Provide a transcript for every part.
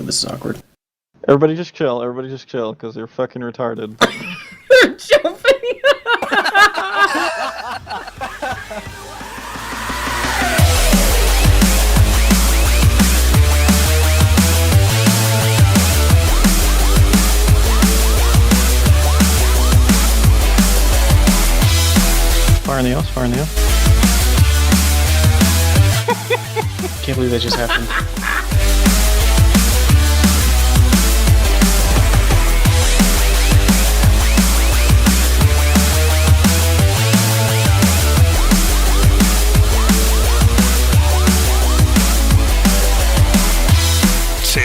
this is awkward. Everybody just chill, because you're fucking retarded. They're jumping! Fire in the house, fire in the house. Can't believe that just happened.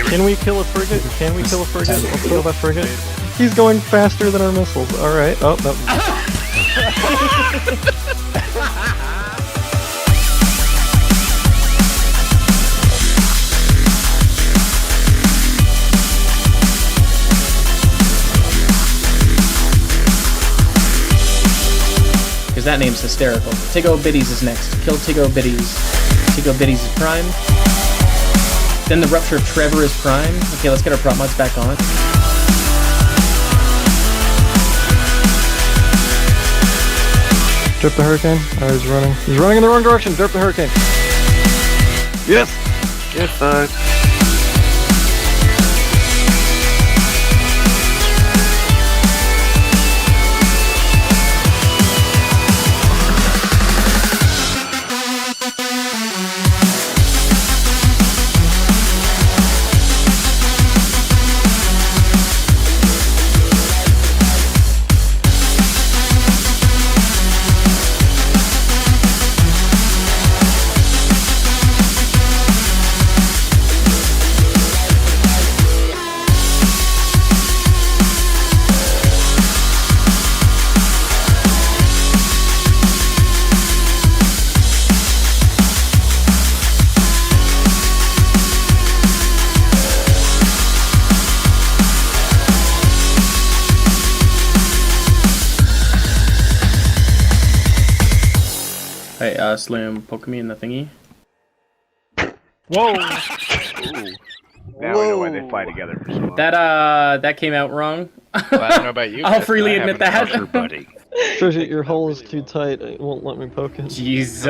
Can we kill a frigate? Can we kill a frigate? Let's kill that frigate. He's going faster than our missiles. Alright. Oh, no. Because that name's hysterical. Tiggo Biddies is next. Kill Tiggo Biddies. Tiggo Biddies is prime. Then the Rupture of Trevor is prime. Okay, let's get our prop mods back on. Drip the hurricane. Oh, he's running. He's running in the wrong direction. Drip the hurricane. Yes! Get fucked. Hey, Slim, poke me in the thingy. Whoa! Ooh. Now we know why they fly together for so long. That came out wrong. Well, I don't know about you. I'll freely admit that. Buddy. Frigate, your hole is too tight. It won't let me poke it. Jesus.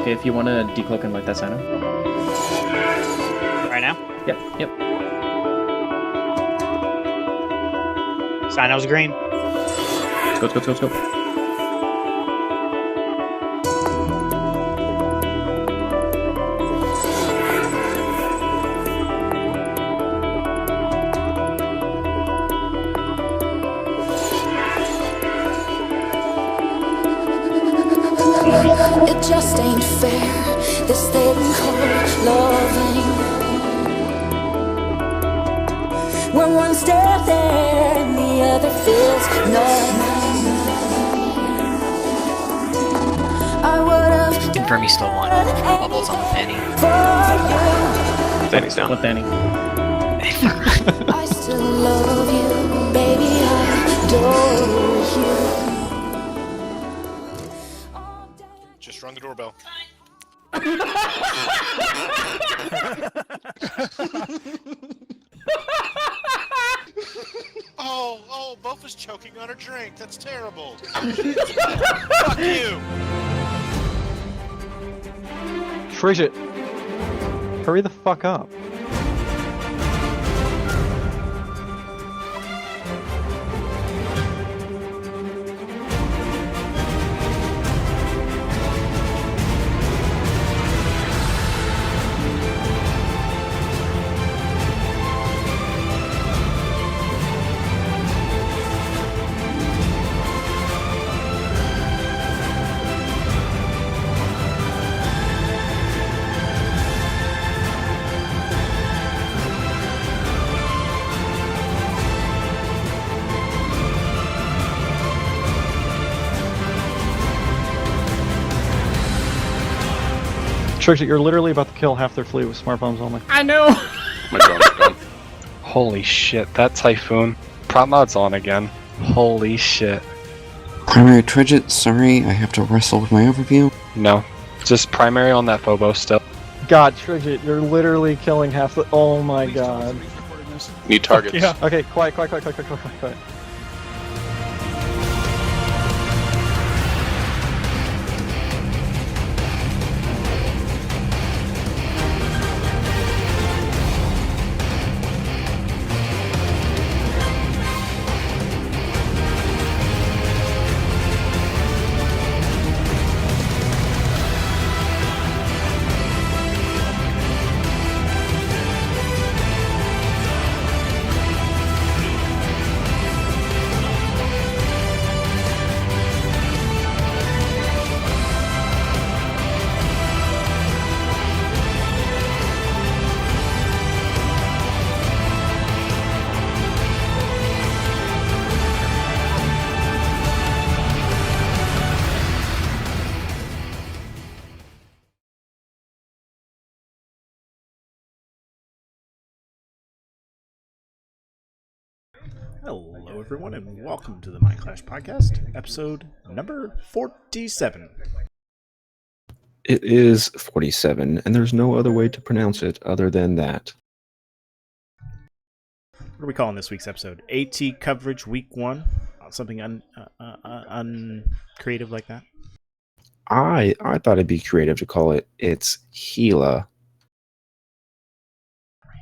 Okay, if you want to decloak and light that sign up. Right now? Yep, yep. Sign-O's green. Let's go, let's go, let's go, let's go. It just ain't fair, this thing called loving. When one's dead there and the other feels nothing. I would've Confirm you still want bubbles on the fanny. Danny's down. What, Danny? I still love you, baby, I adore you. Just rung the doorbell. Oh, Bofa's choking on her drink. That's terrible. Fuck you. Frigate, hurry the fuck up. Frigate, you're literally about to kill half their fleet with smart bombs only. I know! My drone's gone. Holy shit, that Typhoon. Prop mod's on again. Holy shit. Primary Frigate, sorry, I have to wrestle with my overview. No, just primary on that Phobos still. god, Trigit, you're literally killing half the. Oh my god. Need targets. Yeah. Okay, quiet. Quiet. Hello, everyone, and welcome to the Mind Clash Podcast, episode number 47. It is 47, and there's no other way to pronounce it other than that. What are we calling this week's episode? AT coverage week 1? Something uncreative like that? I thought it'd be creative to call it It's HEEELAH.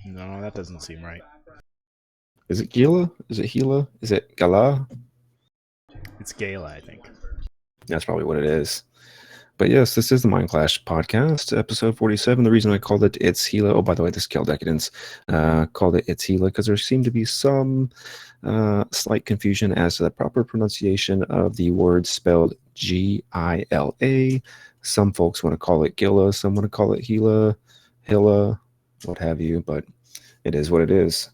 No, that doesn't seem right. Is it Gila? Is it HEEELAH? Is it Gala? It's Gala, I think. That's probably what it is. But yes, this is the Mind Clash podcast, episode 47. The reason I called it It's HEEELAH, oh, by the way, this is Kel Decadence, called it It's HEEELAH because there seemed to be some slight confusion as to the proper pronunciation of the word spelled Gila. Some folks want to call it Gila, some want to call it HEEELAH, Hilla, what have you, but it is what it is.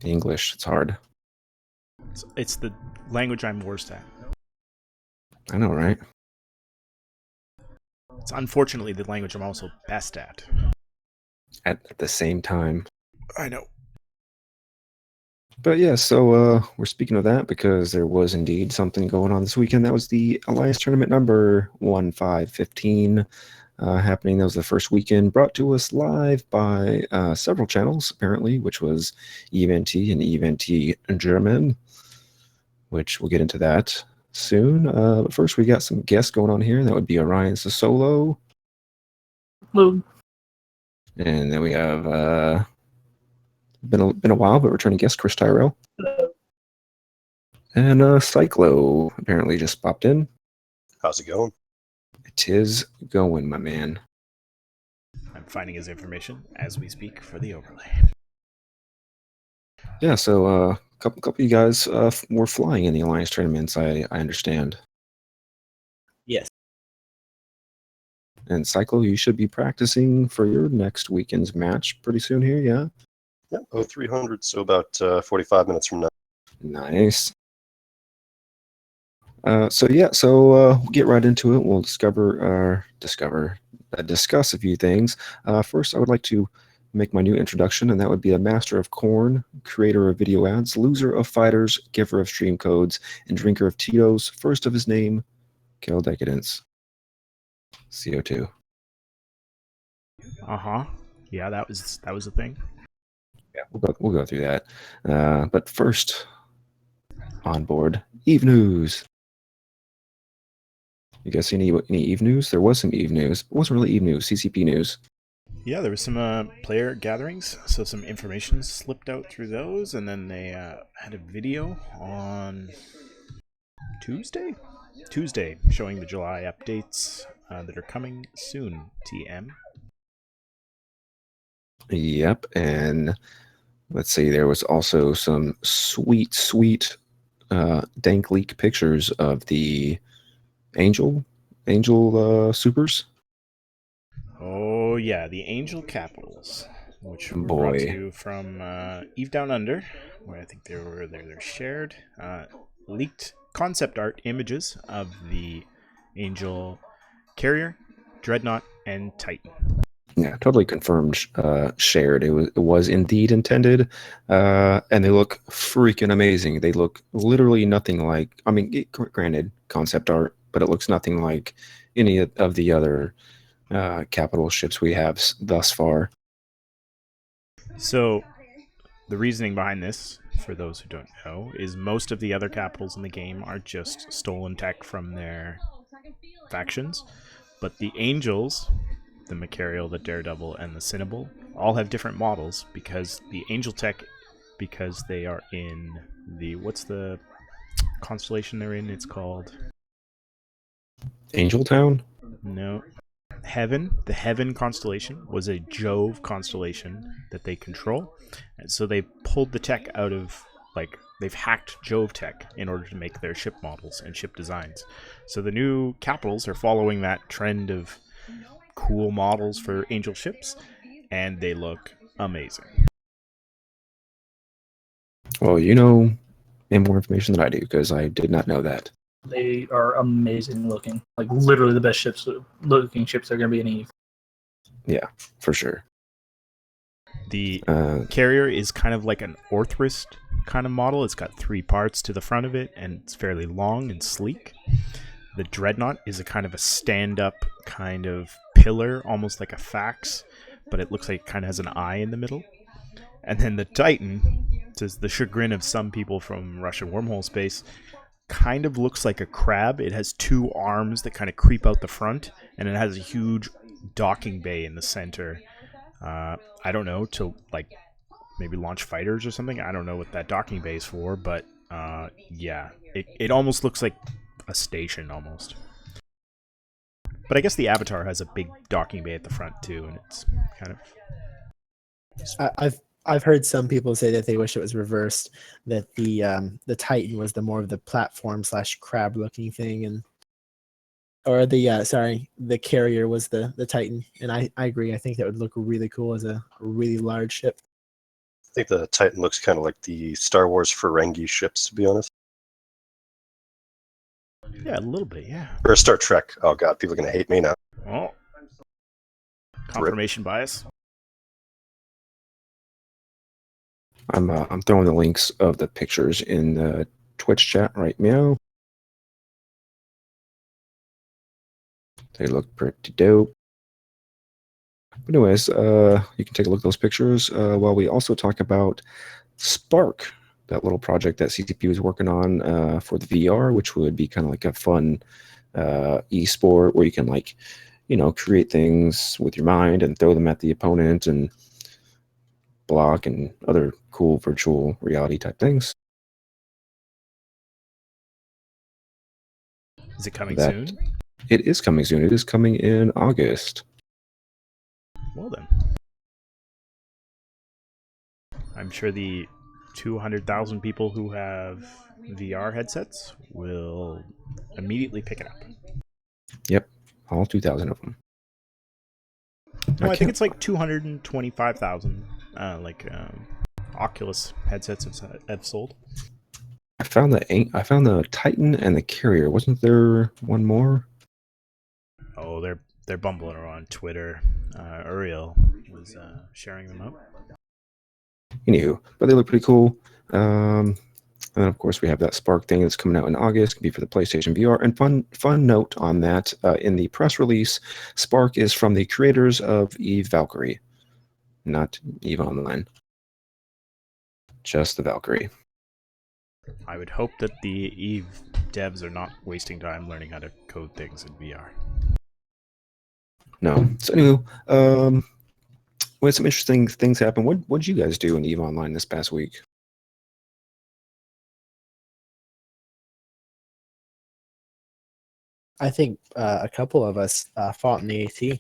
English, it's hard. It's the language I'm worst at. I know, right? It's unfortunately the language I'm also best at. At the same time. I know. But yeah, so we're speaking of that because there was indeed something going on this weekend. That was the Alliance Tournament number 1515 happening. That was the first weekend, brought to us live by several channels, apparently, which was EVNT and EVNT German, which we'll get into that soon. But first, we got some guests going on here. That would be Orion Solo. Hello. And then we have been a while, but returning guest Chris Tyrell. Hello. And Cyclo apparently just popped in. How's it going? It is going, my man. I'm finding his information as we speak for the overlay. Yeah, so a couple of you guys were flying in the Alliance tournaments, I understand. Yes. And Cyclo, you should be practicing for your next weekend's match pretty soon here, yeah? Yeah, 0300, so about 45 minutes from now. Nice. So we'll get right into it. We'll discuss a few things. First, I would like to make my new introduction, and that would be a master of corn, creator of video ads, loser of fighters, giver of stream codes, and drinker of Tito's. First of his name, Kel Decadence. CO2. Yeah, that was a thing. Yeah, we'll go through that. But first, on board, Eve News. You guys see any Eve News? There was some Eve News. It wasn't really Eve News, CCP News. Yeah, there was some player gatherings, so some information slipped out through those, and then they had a video on Tuesday, showing the July updates that are coming soon, TM. Yep, and let's see, there was also some sweet dank leak pictures of the Angel Supers. Oh yeah, the Angel Capitals, which were brought to you from Eve Down Under, where I think they're shared leaked concept art images of the Angel Carrier, Dreadnought, and Titan. Yeah, totally confirmed. Shared. It was indeed intended, and they look freaking amazing. They look literally nothing like. I mean, granted, concept art, but it looks nothing like any of the other capital ships we have thus far. So, the reasoning behind this, for those who don't know, is most of the other capitals in the game are just stolen tech from their factions, but the Angels, the Macarial, the Daredevil, and the Cinnable, all have different models because the Angel tech, because they are in the, what's the constellation they're in? It's called... Angel Town? No. Heaven, the Heaven constellation, was a Jove constellation that they control. And so they pulled the tech out of, like, they've hacked Jove tech in order to make their ship models and ship designs. So the new capitals are following that trend of cool models for Angel ships, and they look amazing. Well, you know more information than I do, because I did not know that. They are amazing looking. Like, literally the best looking ships that are going to be in Eve. Yeah, for sure. The carrier is kind of like an Orthrist kind of model. It's got 3 parts to the front of it, and it's fairly long and sleek. The Dreadnought is a kind of a stand-up kind of pillar, almost like a fax, but it looks like it kind of has an eye in the middle. And then the Titan, to the chagrin of some people from Russian wormhole space, kind of looks like a crab. It has 2 arms that kind of creep out the front, and it has a huge docking bay in the center. I don't know, to like maybe launch fighters or something. I don't know what that docking bay is for, but yeah, it almost looks like a station almost. But I guess the Avatar has a big docking bay at the front too, and it's kind of... I've heard some people say that they wish it was reversed, that the Titan was the more of the platform / crab looking thing, or the carrier was the Titan, and I agree. I think that would look really cool as a really large ship. I think the Titan looks kind of like the Star Wars Ferengi ships, to be honest. Yeah, a little bit, yeah. Or Star Trek. Oh god, people are gonna hate me now. Oh, confirmation bias. I'm throwing the links of the pictures in the Twitch chat right now. They look pretty dope. But anyways, you can take a look at those picturs while we also talk about Spark, that little project that CCP is working on for the VR, which would be kind of like a fun e-sport where you can, like, create things with your mind and throw them at the opponent and block and other cool virtual reality type things. Is it coming soon? It is coming soon. It is coming in August. Well then. I'm sure the 200,000 people who have VR headsets will immediately pick it up. Yep, all 2,000 of them. No, I think it's like 225,000 Oculus headsets have sold. I found the Titan and the Carrier. Wasn't there one more? Oh, they're bumbling around on Twitter. Uriel was sharing them up. Anywho, but they look pretty cool. And then of course we have that Spark thing that's coming out in August. Can be for the PlayStation VR. And fun note on that: in the press release, Spark is from the creators of Eve Valkyrie, not Eve Online. Just the Valkyrie. I would hope that the Eve devs are not wasting time learning how to code things in VR. No. So anyway, we had some interesting things happen. What did you guys do in Eve Online this past week? I think a couple of us fought in the AT.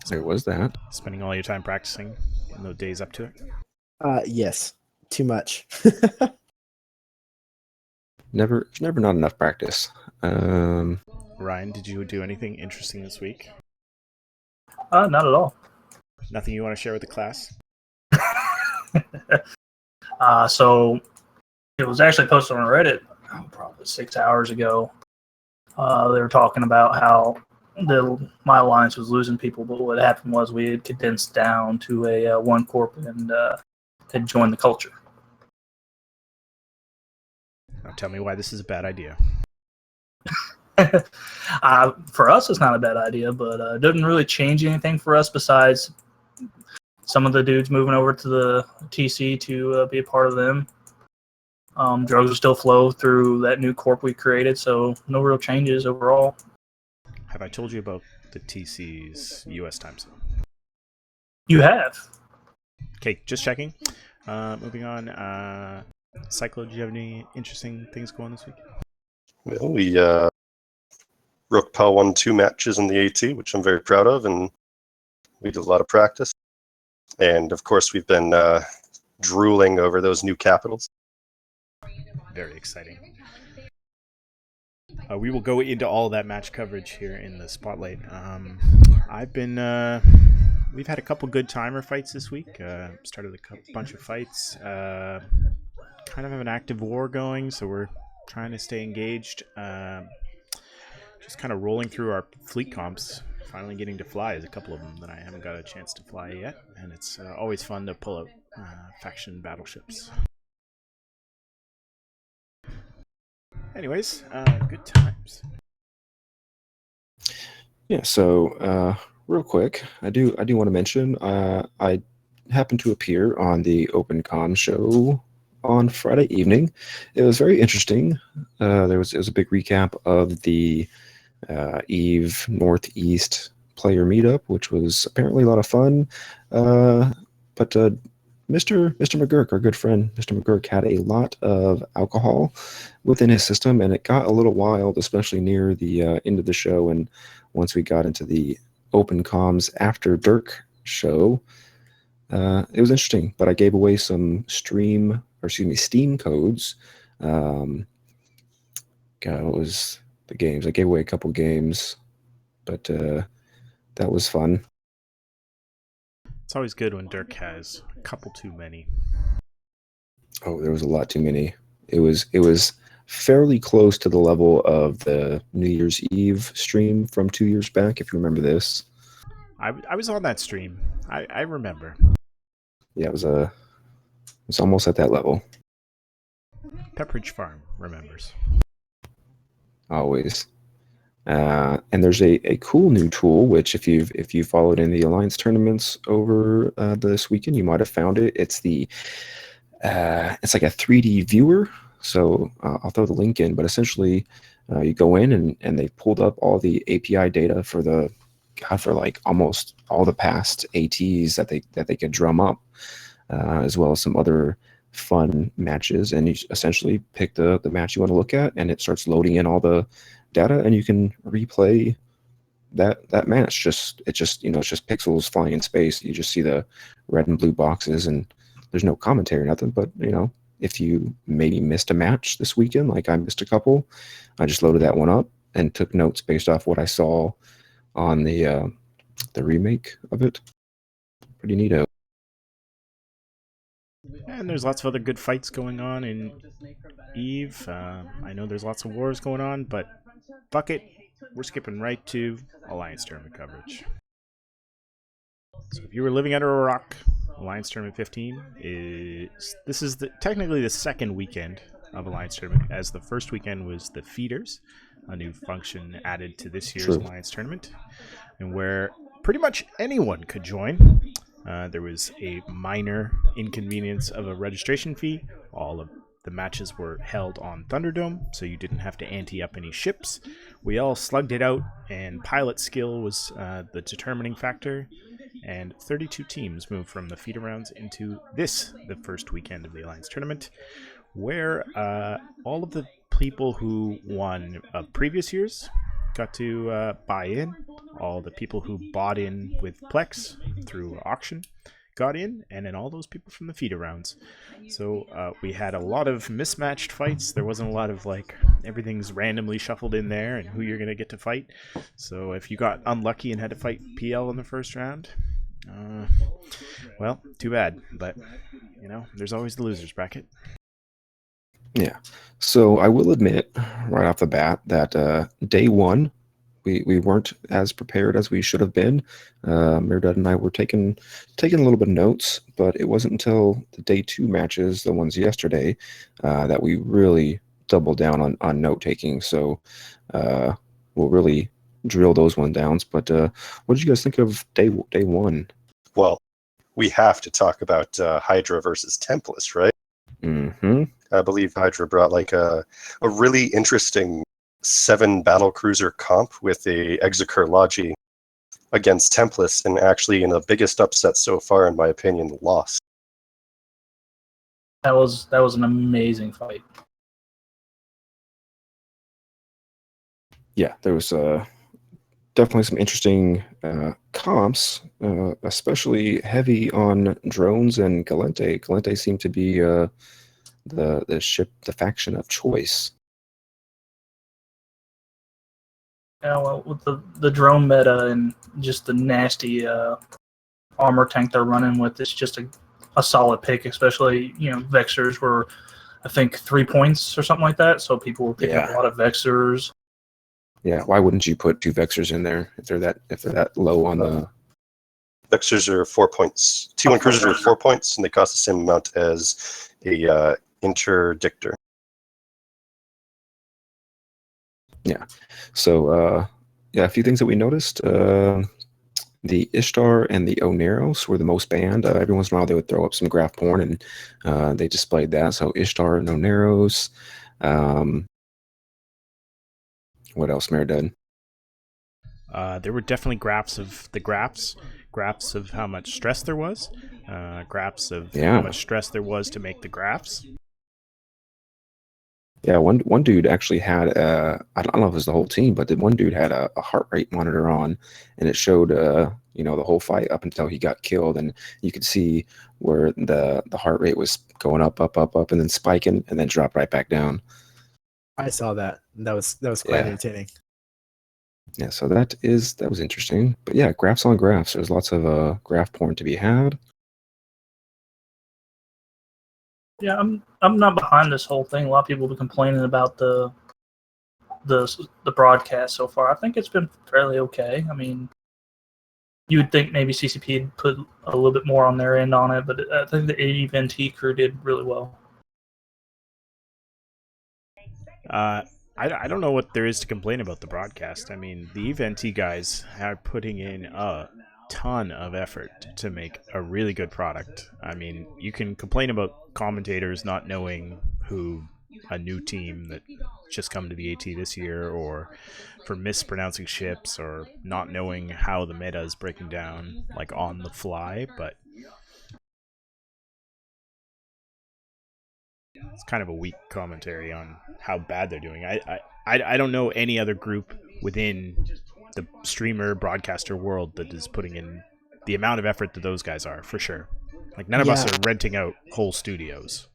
There was that. Spending all your time practicing in those days up to it? Yes. Too much. Never not enough practice. Ryan, did you do anything interesting this week? Not at all. Nothing you want to share with the class? So it was actually posted on Reddit probably 6 hours ago. They were talking about how my alliance was losing people, but what happened was we had condensed down to a one corp and had joined the culture. Now tell me why this is a bad idea. For us, it's not a bad idea, but it doesn't really change anything for us besides some of the dudes moving over to the TC to be a part of them. Drugs will still flow through that new corp we created, so no real changes overall. Have I told you about the TC's US time zone? You have. Okay, just checking. Moving on. Cyclo, do you have any interesting things going this week? Well, we Rook Pal won 2 matches in the AT, which I'm very proud of, and we did a lot of practice. And of course, we've been drooling over those new capitals. Very exciting. We will go into all that match coverage here in the spotlight. We've had a couple good timer fights this week. Started a bunch of fights. Kind of have an active war going, so we're trying to stay engaged. Just kind of rolling through our fleet comps. Finally getting to fly is a couple of them that I haven't got a chance to fly yet, and it's always fun to pull out faction battleships. Anyways, good times. Yeah, so real quick, I do want to mention I happened to appear on the OpenCom show on Friday evening. It was very interesting. It was a big recap of the EVE Northeast player meetup, which was apparently a lot of fun. But Mr. McGurk, our good friend, Mr. McGurk, had a lot of alcohol within his system, and it got a little wild, especially near the end of the show. And once we got into the Open Comms After Dirk show, it was interesting. But I gave away some Steam codes. God, what was the games? I gave away a couple games, but that was fun. It's always good when Dirk has a couple too many. Oh, there was a lot too many. It was fairly close to the level of the New Year's Eve stream from 2 years back, if you remember this. I was on that stream. I remember. Yeah, it was almost at that level. Pepperidge Farm remembers. Always. And there's a cool new tool, which if you followed in the Alliance tournaments over this weekend, you might have found it. It's it's like a 3D viewer. So I'll throw the link in, but essentially you go in and they pulled up all the API data for for like almost all the past ATs that they could drum up, as well as some other fun matches. And you essentially pick the match you want to look at, and it starts loading in all the data, and you can replay that match. It's just pixels flying in space. You just see the red and blue boxes, and there's no commentary or nothing. But if you maybe missed a match this weekend, like I missed a couple, I just loaded that one up and took notes based off what I saw on the remake of it. Pretty neato. And there's lots of other good fights going on in EVE. I know there's lots of wars going on, but fuck it, we're skipping right to Alliance Tournament coverage. So if you were living under a rock, Alliance Tournament 15 is technically the second weekend of Alliance Tournament, as the first weekend was the feeders, a new function added to this year's Alliance Tournament, and where pretty much anyone could join. There was a minor inconvenience of a registration fee. All of the matches were held on Thunderdome, so you didn't have to ante up any ships. We all slugged it out, and pilot skill was the determining factor. And 32 teams moved from the feeder rounds into the first weekend of the Alliance Tournament, where all of the people who won previous years got to buy in. All the people who bought in with Plex through auction got in, and then all those people from the feeder rounds. So we had a lot of mismatched fights. There wasn't a lot of everything's randomly shuffled in there and who you're going to get to fight. So if you got unlucky and had to fight PL in the first round, well, too bad. But there's always the losers bracket. Yeah. So I will admit right off the bat that day one, we weren't as prepared as we should have been. Mirdad and I were taking a little bit of notes, but it wasn't until the day two matches, the ones yesterday, that we really doubled down on note taking. So we'll really drill those one downs. But what did you guys think of day one? Well, we have to talk about Hydra versus Tempest, right? Mm-hmm. I believe Hydra brought like a really interesting 7 battlecruiser comp with a Executor Logi against Tempest, and actually in the biggest upset so far, in my opinion, lost. That was an amazing fight. Yeah, there was definitely some interesting comps, especially heavy on drones and Galente. Galente seemed to be the faction of choice. Yeah, well, with the drone meta and just the nasty armor tank they're running with, it's just a solid pick. Especially, Vexers were, I think, 3 points or something like that. So people were picking up a lot of Vexers. Yeah, why wouldn't you put 2 Vexers in there if they're that low on the? Vexers are 4 points. T1 cruisers are 4 points, and they cost the same amount as a interdictor. Yeah. So a few things that we noticed. The Ishtar and the Oneros were the most banned. Every once in a while, they would throw up some graph porn, and they displayed that. So Ishtar and Oneros. What else, Meredith? There were definitely graphs of the graphs of how much stress there was, graphs of how much stress there was to make the graphs. Yeah, one dude actually had I don't know if it was the whole team, but one dude had a heart rate monitor on, and it showed the whole fight up until he got killed, and you could see where the heart rate was going up, and then spiking, and then drop right back down. I saw that. That was quite entertaining. Yeah, so that was interesting. But yeah, graphs on graphs. There's lots of graph porn to be had. Yeah, I'm not behind this whole thing. A lot of people have been complaining about the broadcast so far. I think it's been fairly okay. I mean, you would think maybe CCP would put a little bit more on their end on it, but I think the EVNT crew did really well. I don't know what there is to complain about the broadcast. I mean, the EVNT guys are putting in a ton of effort to make a really good product. I mean, you can complain about commentators not knowing who a new team that just come to the AT this year, or for mispronouncing ships, or not knowing how the meta is breaking down like on the fly, but it's kind of a weak commentary on how bad they're doing. I don't know any other group within the streamer broadcaster world that is putting in the amount of effort that those guys are, for sure. Like, none of us are renting out whole studios.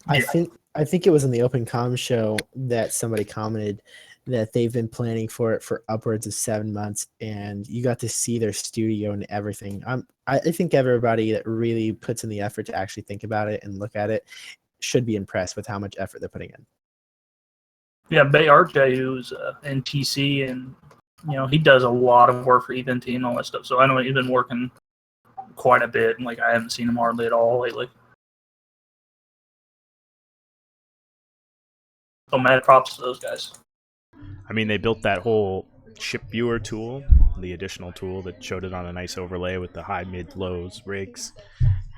I think it was in the Open Com show that somebody commented that they've been planning for it for upwards of 7 months, and you got to see their studio and everything. I think everybody that really puts in the effort to actually think about it and look at it should be impressed with how much effort they're putting in. Yeah, Bay RJ, who's in TC, and he does a lot of work for EVNT and all that stuff. So I know he's been working quite a bit, and I haven't seen him hardly at all lately. So mad props to those guys. I mean, they built that whole ship viewer tool, the additional tool that showed it on a nice overlay with the high, mid, lows rigs,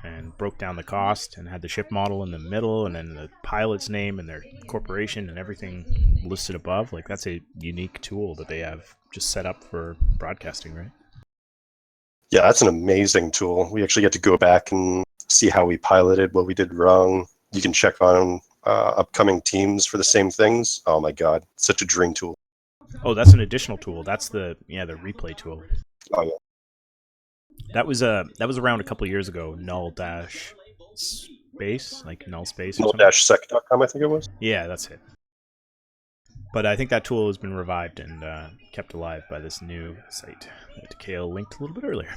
and broke down the cost, and had the ship model in the middle, and then the pilot's name and their corporation and everything listed above. Like, that's a unique tool that they have just set up for broadcasting, right? Yeah, that's an amazing tool. We actually get to go back and see how we piloted, what we did wrong. You can check on upcoming teams for the same things. Oh my god, such a dream tool. Oh, that's an additional tool. That's the replay tool. Oh yeah. That was around a couple of years ago. Null-space, like null space. Null-sec.com, I think it was. Yeah, that's it. But I think that tool has been revived and kept alive by this new site that Kale linked a little bit earlier.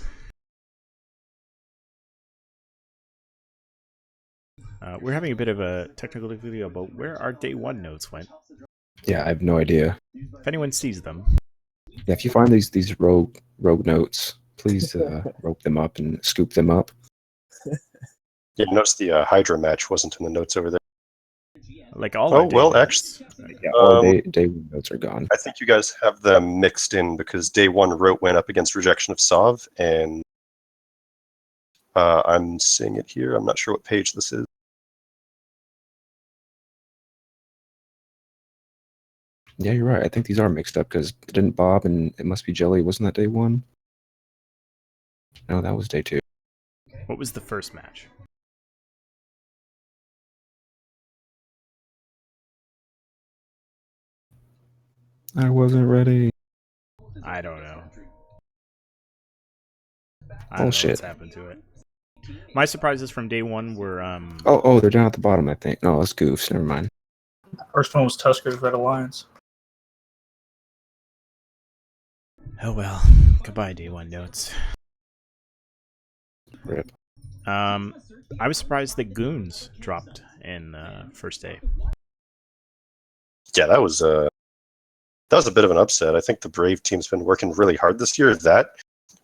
We're having a bit of a technical difficulty about where our day one notes went. Yeah, I have no idea. If anyone sees them. Yeah, if you find these rogue notes, please rope them up and scoop them up. Yeah, notice the Hydra match wasn't in the notes over there. Like all Oh our day well, notes. actually, Yeah, all day one notes are gone. I think you guys have them mixed in because day one rote went up against rejection of Sov, and I'm seeing it here. I'm not sure what page this is. Yeah, you're right. I think these are mixed up because didn't Bob and it must be Jelly, wasn't that day one? No, that was day two. What was the first match? I wasn't ready. I don't know. I don't know Bullshit. what's happened to it. My surprises from day one were Oh, they're down at the bottom, I think. No, that's Goofs. Never mind. First one was Tusker's Red Alliance. oh well. Goodbye, day one notes. Rip. I was surprised that Goons dropped in first day. Yeah, that was a bit of an upset. I think the Brave team's been working really hard this year. That,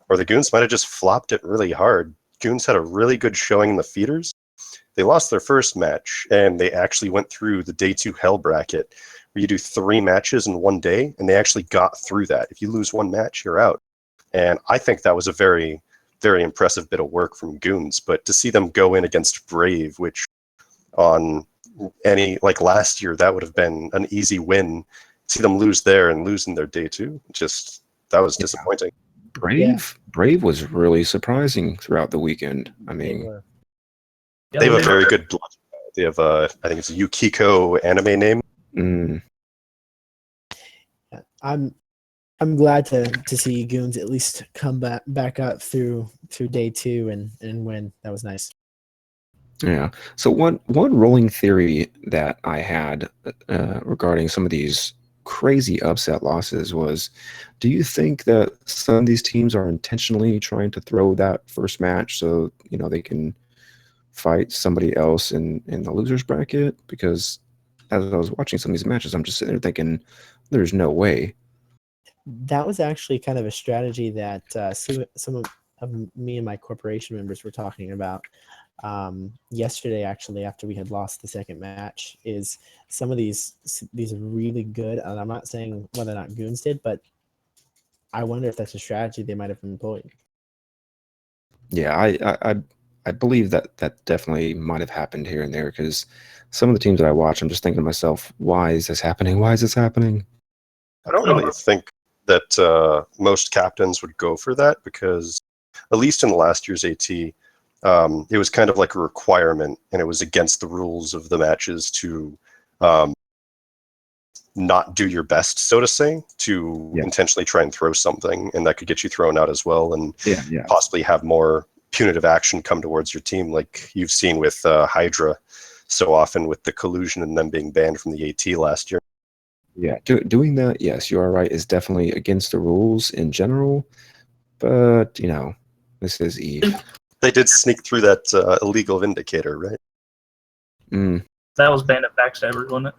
or the Goons might have just flopped it really hard. Goons had a really good showing in the feeders. They lost their first match, and they actually went through the day 2 hell bracket, where you do 3 matches in one day, and they actually got through that. If you lose one match, you're out. And I think that was a very, very impressive bit of work from Goons. But to see them go in against Brave, which on any, like last year, that would have been an easy win. See them lose there and lose in their day 2, just, that was disappointing. Brave was really surprising throughout the weekend. I mean, They have a very good blood. They have I think it's a Yukiko anime name. I'm glad to see Goons at least come back up through day 2 and win. That was nice. yeah. So one rolling theory that I had regarding some of these crazy upset losses was, do you think that some of these teams are intentionally trying to throw that first match so they can fight somebody else in the losers bracket? Because as I was watching some of these matches, I'm just sitting there thinking, there's no way. That was actually kind of a strategy that some of me and my corporation members were talking about yesterday, actually, after we had lost the second match. Is some of these really good, and I'm not saying whether or not Goons did, but I wonder if that's a strategy they might have employed. Yeah, I believe that definitely might have happened here and there, because some of the teams that I watch, I'm just thinking to myself, why is this happening? Why is this happening? I don't really think that most captains would go for that, because at least in last year's AT, it was kind of like a requirement, and it was against the rules of the matches to not do your best, so to say, to intentionally try and throw something, and that could get you thrown out as well, and possibly have more punitive action come towards your team, like you've seen with Hydra so often with the collusion and them being banned from the AT last year. Yeah, doing that, yes, you are right, is definitely against the rules in general, but, this is Eve. They did sneak through that illegal Vindicator, right? That was Bandit Backstabbers, wasn't it?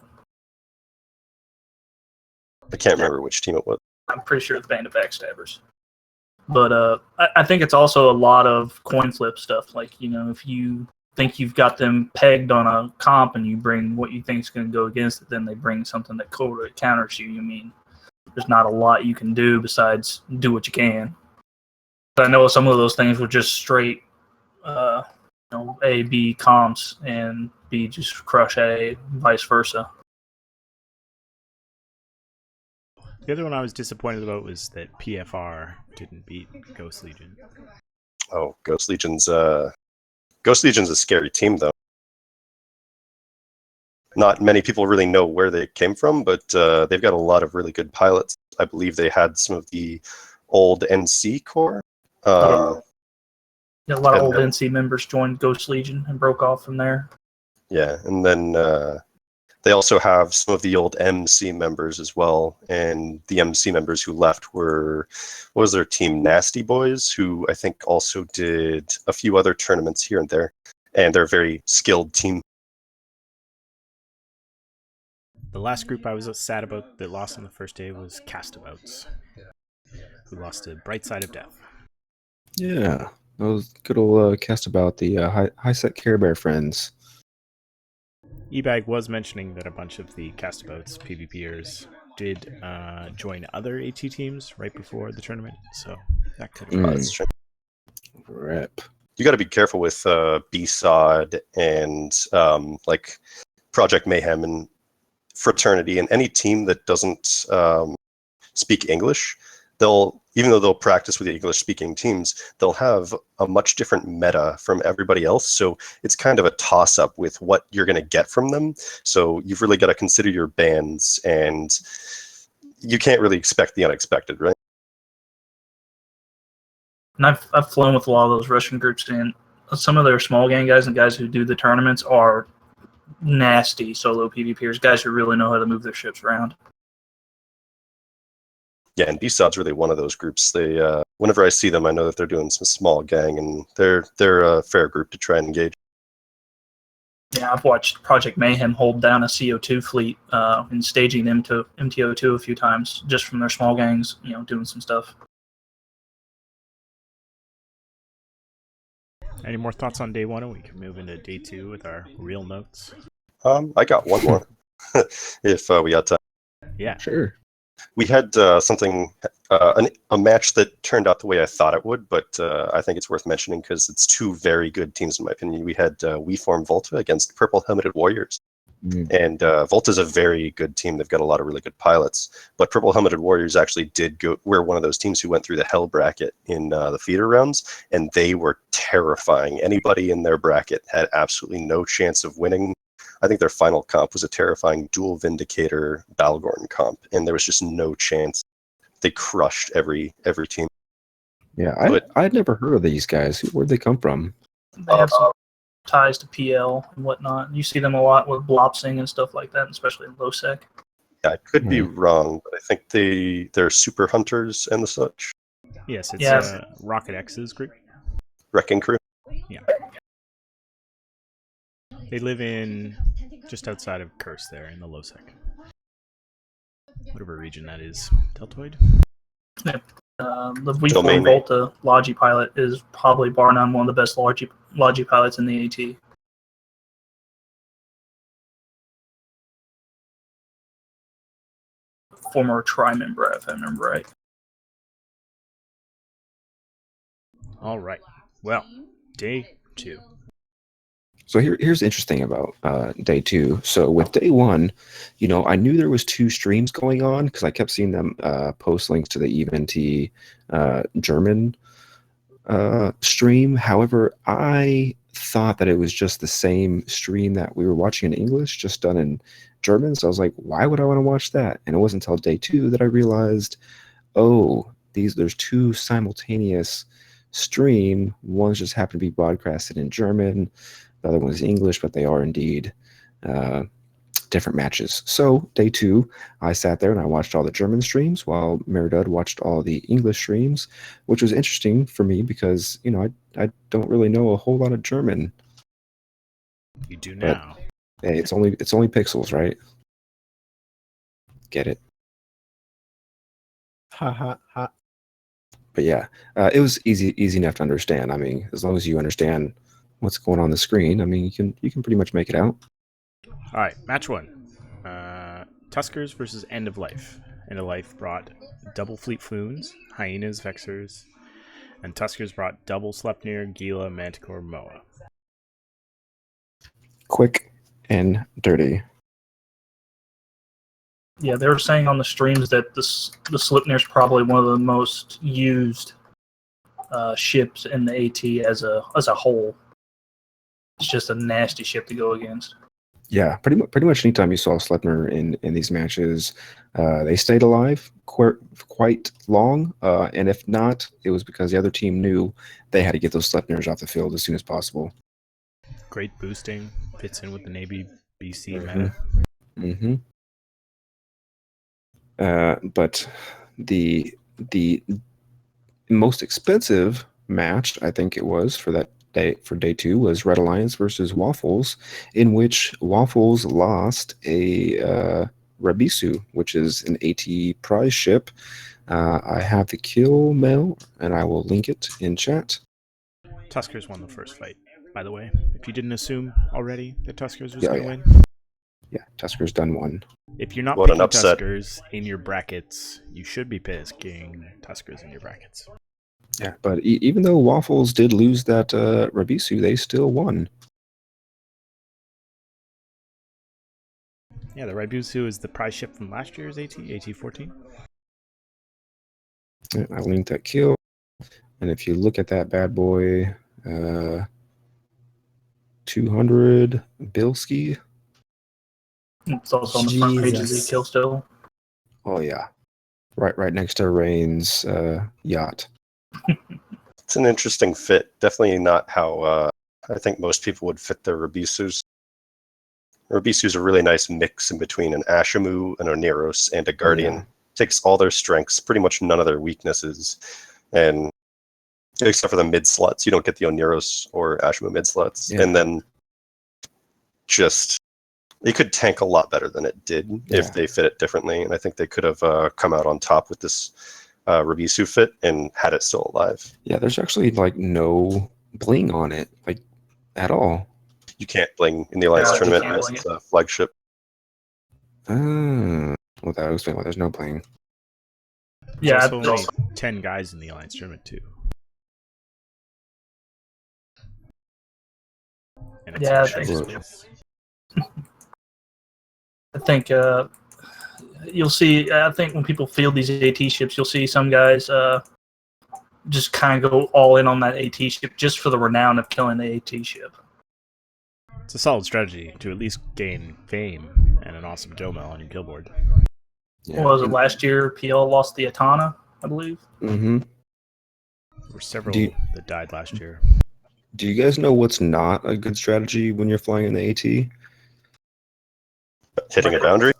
I can't remember which team it was. I'm pretty sure it's Bandit Backstabbers. But I think it's also a lot of coin flip stuff. Like, if you think you've got them pegged on a comp and you bring what you think is going to go against it, then they bring something that counters you. I mean, there's not a lot you can do besides do what you can. But I know some of those things were just straight, A, B comps, and B just crush A, vice versa. The other one I was disappointed about was that PFR didn't beat Ghost Legion. Oh, Ghost Legion's a scary team, though. Not many people really know where they came from, but they've got a lot of really good pilots. I believe they had some of the old NC core. A lot of old NC members joined Ghost Legion and broke off from there. Yeah, and then they also have some of the old MC members as well, and the MC members who left were, what was their team, Nasty Boys, who I think also did a few other tournaments here and there, and they're a very skilled team. The last group I was sad about that lost on the first day was Castabouts, who lost to Bright Side of Death. Yeah, those good old Castabout, the high set Care Bear friends. Ebag was mentioning that a bunch of the Castaboats PvPers did join other AT teams right before the tournament, so that could have Rip. You got to be careful with B-Sod and like Project Mayhem and Fraternity and any team that doesn't speak English. Even though they'll practice with the English-speaking teams, they'll have a much different meta from everybody else. So it's kind of a toss-up with what you're going to get from them. So you've really got to consider your bans, and you can't really expect the unexpected, right? And I've flown with a lot of those Russian groups, and some of their small gang guys and guys who do the tournaments are nasty solo PvPers, guys who really know how to move their ships around. Yeah, and B-Sod's really one of those groups. They, whenever I see them, I know that they're doing some small gang, and they're a fair group to try and engage. Yeah, I've watched Project Mayhem hold down a CO2 fleet and staging them to MTO2 a few times just from their small gangs, doing some stuff. Any more thoughts on day one, and we can move into day two with our real notes? I got one more, if we got time. Yeah, sure. We had a match that turned out the way I thought it would, but I think it's worth mentioning because it's two very good teams in my opinion. We had We Form Volta against Purple Helmeted Warriors. And Volta's a very good team. They've got a lot of really good pilots. But Purple Helmeted Warriors actually were one of those teams who went through the hell bracket in the feeder rounds, and they were terrifying. Anybody in their bracket had absolutely no chance of winning. I think their final comp was a terrifying Dual Vindicator Balgorn comp, and there was just no chance. They crushed every team. Yeah, I'd never heard of these guys. Where'd they come from? They have some ties to PL and whatnot. You see them a lot with Blopsing and stuff like that, especially in low sec. Yeah, I could be wrong, but I think they're super hunters and the such. Yes, it's Rocket X's group. Wrecking Crew. Yeah. They live in just outside of Curse there in the low sec. Whatever region that is. Deltoid? Yeah. The V4 Volta Logi pilot is probably bar none one of the best Logi pilots in the AT. Former tri-member, if I remember right. All right. Well, day two. So here's interesting about day two. So with day one, I knew there was two streams going on because I kept seeing them post links to the EVNT German stream. However, I thought that it was just the same stream that we were watching in English, just done in German. So I was like, why would I want to watch that? And it wasn't until day two that I realized, there's two simultaneous stream. One's just happened to be broadcasted in German. The other one is English, but they are indeed different matches. So day two, I sat there and I watched all the German streams while Meridud watched all the English streams, which was interesting for me because, I don't really know a whole lot of German. You do now. But, hey, it's only pixels, right? Get it? Ha ha ha. But yeah, it was easy enough to understand. I mean, as long as you understand what's going on the screen, I mean, you can pretty much make it out. All right, match one. Tuskers versus End of Life. End of Life brought double Fleet Floons, Hyenas, Vexers, and Tuskers brought double Sleipnir, Gila, Manticore, Moa. Quick and dirty. Yeah, they were saying on the streams that the Sleipnir is probably one of the most used ships in the AT as a whole. It's just a nasty ship to go against. Yeah, pretty much anytime you saw Sleipnir in these matches, they stayed alive quite long, and if not, it was because the other team knew they had to get those Sleipnirs off the field as soon as possible. Great boosting, fits in with the Navy BC meta. Mm-hmm. But the most expensive match, I think it was for day two, was Red Alliance versus Waffles, in which Waffles lost a Rabisu, which is an AT prize ship. I have the kill mail, and I will link it in chat. Tuskers won the first fight, by the way. If you didn't assume already that Tuskers was going to win. Yeah, Tusker's done one. If you're not What an picking upset. Tuskers in your brackets, you should be picking Tuskers in your brackets. Yeah, but even though Waffles did lose that Rabisu, they still won. Yeah, the Raibusu is the prize ship from last year's AT14. Yeah, I linked that kill. And if you look at that bad boy, 200 Bilski. It's also on the front page of the Jesus. kill still. Oh yeah, right next to Rain's yacht. It's an interesting fit. Definitely not how I think most people would fit their Rabisus. Rabisu's a really nice mix in between an Ashimu, an Oneros, and a Guardian. Yeah. Takes all their strengths, pretty much none of their weaknesses, and except for the mid slots, you don't get the Oneros or Ashimu mid slots, and then just it could tank a lot better than it did if they fit it differently, and I think they could have come out on top with this Rabisu fit and had it still alive. Yeah, there's actually like no bling on it, like at all. You can't bling in the Alliance tournament unless it's a flagship. Well, that explains why there's no bling. Yeah, There's also only 10 guys in the Alliance tournament too. And it's Yeah, I think you'll see. I think when people field these AT ships, you'll see some guys just kind of go all in on that AT ship just for the renown of killing the AT ship. It's a solid strategy to at least gain fame and an awesome Domel on your kill board. Yeah. What was it last year? PL lost the Atana, I believe. Mm-hmm. There were several that died last year. Do you guys know what's not a good strategy when you're flying in the AT? Hitting a boundary?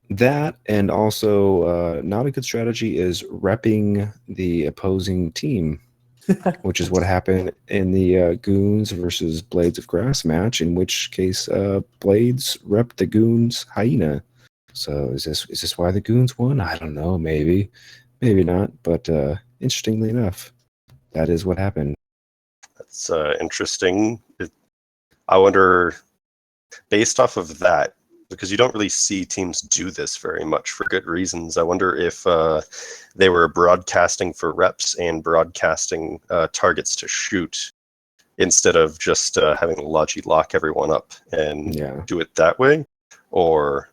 That, and also not a good strategy is repping the opposing team, which is what happened in the Goons versus Blades of Grass match, in which case Blades repped the Goons Hyena. So is this why the Goons won? I don't know, maybe not, but interestingly enough, that is what happened. That's interesting. I wonder, based off of that, because you don't really see teams do this very much for good reasons. I wonder if they were broadcasting for reps and broadcasting targets to shoot instead of just having Logi lock everyone up and do it that way, or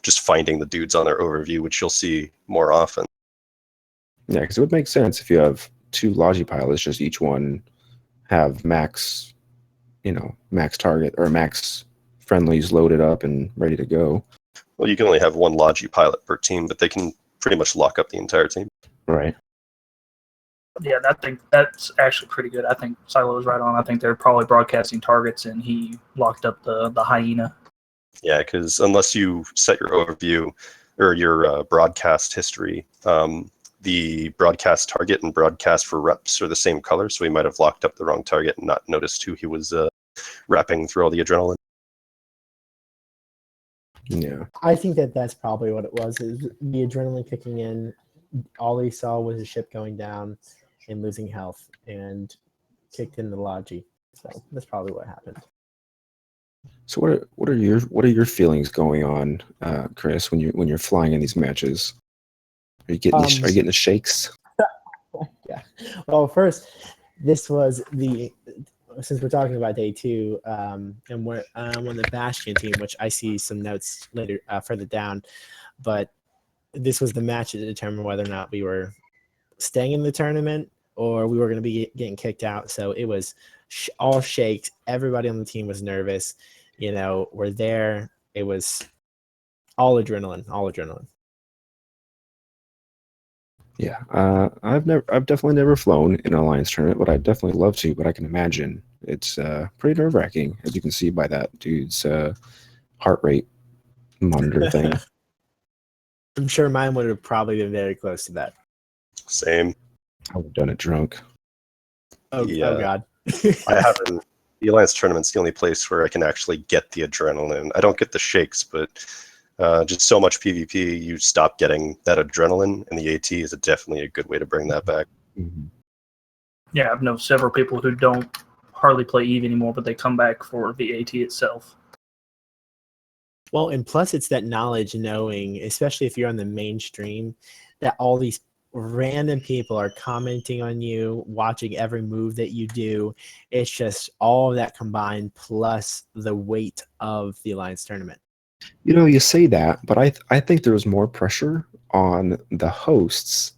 just finding the dudes on their overview, which you'll see more often. Yeah, because it would make sense if you have two Logi pilots, just each one have max target or max friendlies loaded up and ready to go. Well, you can only have one Logi pilot per team, but they can pretty much lock up the entire team. Right. Yeah, I think that's actually pretty good. I think Silo is right on. I think they're probably broadcasting targets, and he locked up the Hyena. Yeah, because unless you set your overview or your broadcast history, the broadcast target and broadcast for reps are the same color, so he might have locked up the wrong target and not noticed who he was wrapping through all the adrenaline. Yeah, I think that's probably what it was. Is the adrenaline kicking in. All he saw was a ship going down and losing health, and kicked in the Logi. So that's probably what happened. So what are your feelings going on, Chris, when you're flying in these matches? Are you getting the shakes? Yeah. Well, first, this was since we're talking about day 2, and we're on the Bastion team, which I see some notes later further down, but this was the match to determine whether or not we were staying in the tournament or we were going to be getting kicked out. So it was all shaked. Everybody on the team was nervous. We're there. It was all adrenaline. Yeah, I've definitely never flown in an Alliance tournament, but I'd definitely love to. But I can imagine it's pretty nerve-wracking, as you can see by that dude's heart rate monitor thing. I'm sure mine would have probably been very close to that. Same. I would have done it drunk. Oh God. I haven't. The Alliance tournament's the only place where I can actually get the adrenaline. I don't get the shakes, but just so much PvP, you stop getting that adrenaline, and the AT is definitely a good way to bring that back. Mm-hmm. Yeah, I've known several people who don't hardly play EVE anymore, but they come back for the AT itself. Well, and plus it's that knowledge, knowing, especially if you're on the mainstream, that all these random people are commenting on you, watching every move that you do. It's just all of that combined, plus the weight of the Alliance tournament. You know, you say that, but I think there was more pressure on the hosts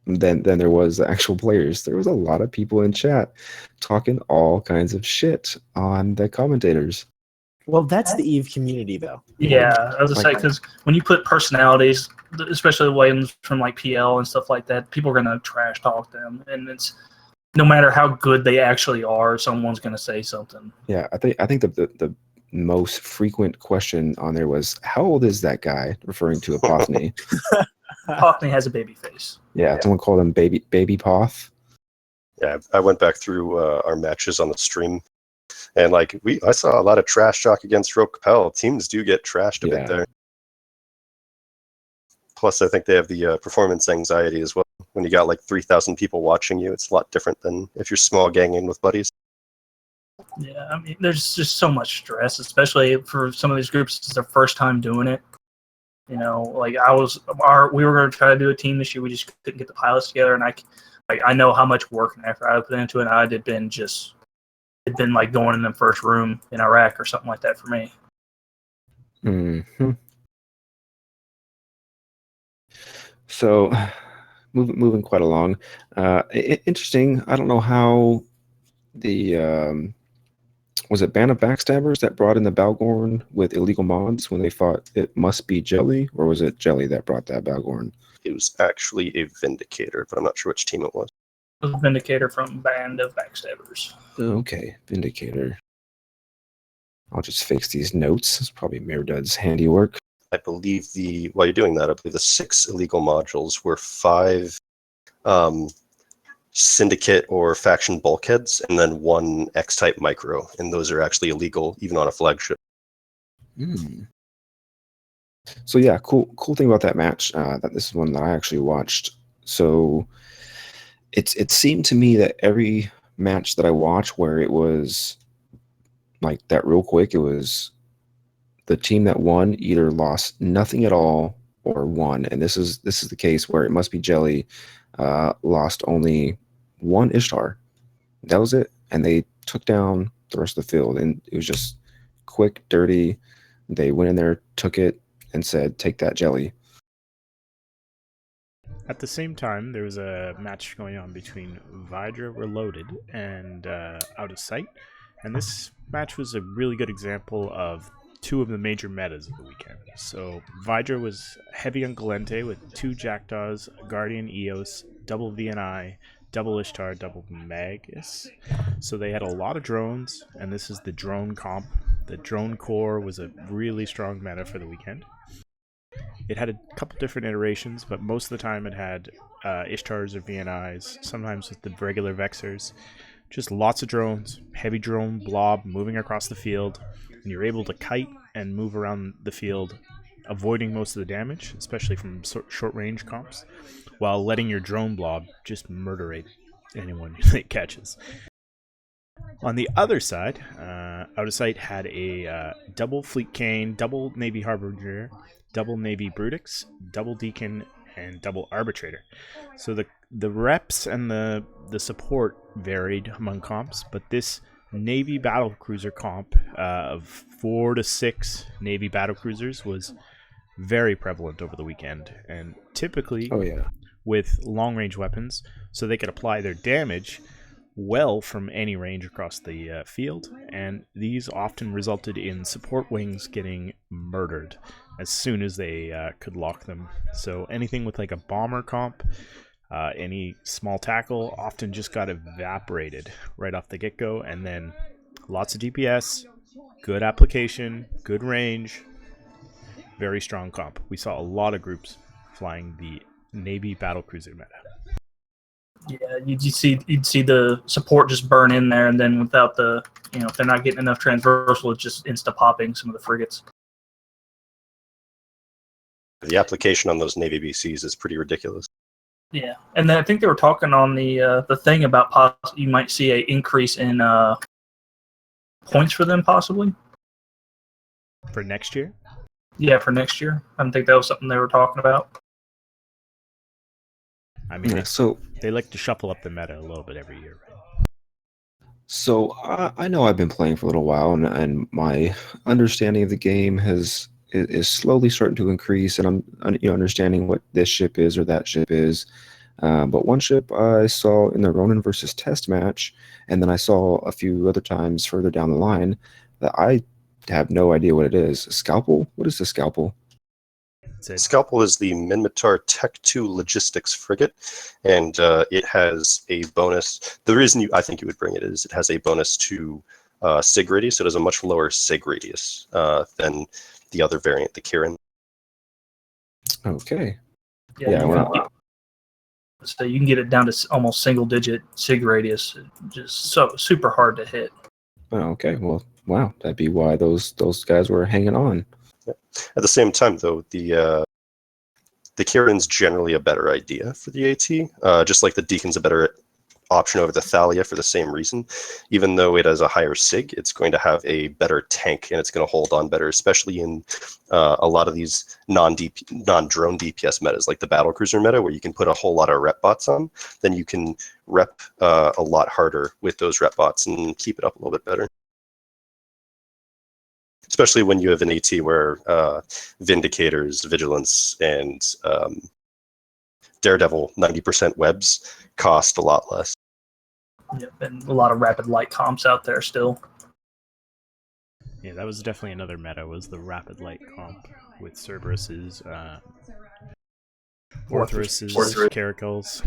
than there was the actual players. There was a lot of people in chat talking all kinds of shit on the commentators. Well, that's the EVE community, though. Yeah, I was gonna say, because when you put personalities, especially the ones from like PL and stuff like that, people are gonna trash talk them, and it's no matter how good they actually are, someone's gonna say something. Yeah, I think the most frequent question on there was, "How old is that guy?" referring to Apothny. Apothny has a baby face. Yeah, someone called him baby Poth. Yeah, I went back through our matches on the stream, and like I saw a lot of trash talk against Rope Capel. Teams do get trashed a bit there. Plus, I think they have the performance anxiety as well. When you got like 3,000 people watching you, it's a lot different than if you're small ganging with buddies. Yeah, I mean, there's just so much stress, especially for some of these groups. It's their first time doing it. You know, like we were going to try to do a team this year. We just couldn't get the pilots together, and I know how much work and effort I put into it. And it'd been like going in the first room in Iraq or something like that for me. Mm-hmm. So, moving quite along. Interesting. I don't know how the was it Band of Backstabbers that brought in the Balgorn with illegal mods when they thought it must be Jelly, or was it Jelly that brought that Balgorn? It was actually a Vindicator, but I'm not sure which team it was. It was a Vindicator from Band of Backstabbers. Okay, Vindicator. I'll just fix these notes. It's probably Mirdud's handiwork. I believe while you're doing that, I believe the 6 illegal modules were 5 syndicate or faction bulkheads, and then 1 X-type micro, and those are actually illegal even on a flagship. So yeah, cool thing about that match. That this is one that I actually watched. So it seemed to me that every match that I watched where it was like that real quick, it was the team that won either lost nothing at all or won, and this is the case where it must be Jelly lost only 1 Ishtar. That was it, and they took down the rest of the field, and it was just quick, dirty. They went in there, took it, and said, "Take that, Jelly." At the same time, there was a match going on between Vidra Reloaded and Out of Sight, and this match was a really good example of 2 of the major metas of the weekend. So Vidra was heavy on Galente with 2 Jackdaws, Guardian Eos, double VNI, double Ishtar, double Magus. So they had a lot of drones, and this is the drone comp. The drone core was a really strong meta for the weekend. It had a couple different iterations, but most of the time it had Ishtars or VNIs, sometimes with the regular Vexers. Just lots of drones, heavy drone blob moving across the field, and you're able to kite and move around the field, avoiding most of the damage, especially from short-range comps, while letting your drone blob just murderate anyone it catches. On the other side, Out of Sight had a double Fleet Cane, double Navy Harbinger, double Navy Brutix, double Deacon, and double Arbitrator. So the reps and the support varied among comps, but this Navy battlecruiser comp of 4 to 6 Navy battlecruisers was very prevalent over the weekend, and typically with long-range weapons, so they could apply their damage well from any range across the field, and these often resulted in support wings getting murdered as soon as they could lock them. So anything with like a bomber comp, any small tackle often just got evaporated right off the get-go, and then lots of DPS, good application, good range, very strong comp. We saw a lot of groups flying the Navy battlecruiser meta. Yeah, you'd see the support just burn in there, and then without the, if they're not getting enough transversal, it's just insta-popping some of the frigates. The application on those Navy BCs is pretty ridiculous. Yeah, and then I think they were talking on the thing about you might see an increase in points for them, possibly. For next year? Yeah, for next year. I don't think that was something they were talking about. I mean, Yeah, so they like to shuffle up the meta a little bit every year, right? So I know I've been playing for a little while, and my understanding of the game is slowly starting to increase, and I'm understanding what this ship is or that ship is. But one ship I saw in the Ronin versus Test match, and then I saw a few other times further down the line that I have no idea what it is. Scalpel? What is the Scalpel? Scalpel is the Minmatar Tech 2 logistics frigate, and it has a bonus. The reason I think you would bring it is it has a bonus to sig radius. So it has a much lower sig radius than the other variant, the Kirin. Okay. So you can get it down to almost single-digit sig radius, just so super hard to hit. Oh, okay. Well, wow. That'd be why those guys were hanging on. At the same time, though, the Kirin's generally a better idea for the AT, just like the Deacon's a better option over the Thalia for the same reason. Even though it has a higher sig, it's going to have a better tank, and it's going to hold on better, especially in a lot of these non-drone DPS metas, like the battlecruiser meta, where you can put a whole lot of rep bots on. Then you can rep a lot harder with those rep bots and keep it up a little bit better. Especially when you have an AT where Vindicators, Vigilance, and Daredevil 90% webs cost a lot less. Yep, and a lot of rapid light comps out there still. Yeah, that was definitely another meta, was the rapid light comp with Cerberus's, Orthrus's, Caracals.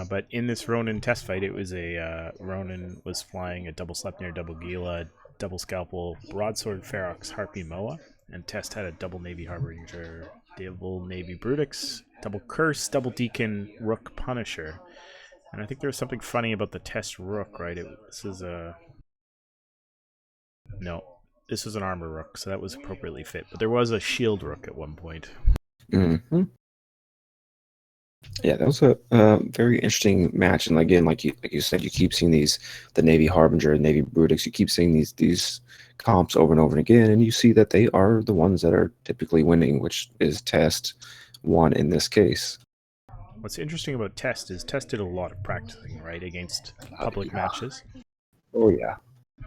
But in this Ronin test fight, it was a Ronin was flying a double Sleipnir, double Gila, double Scalpel, broadsword Ferox, Harpy Moa, and Test had a double Navy Harbinger, double Navy Brutix, double Curse, double Deacon, Rook Punisher. And I think there was something funny about the Test Rook, right? This is a... No, this was an armor Rook, so that was appropriately fit. But there was a shield Rook at one point. Mm-hmm. Yeah, that was a very interesting match, and again, like you said, you keep seeing the Navy Harbinger, Navy Brutix. You keep seeing these comps over and over again, and you see that they are the ones that are typically winning, which is Test 1 in this case. What's interesting about Test is Test did a lot of practicing, right, against public matches. Oh yeah.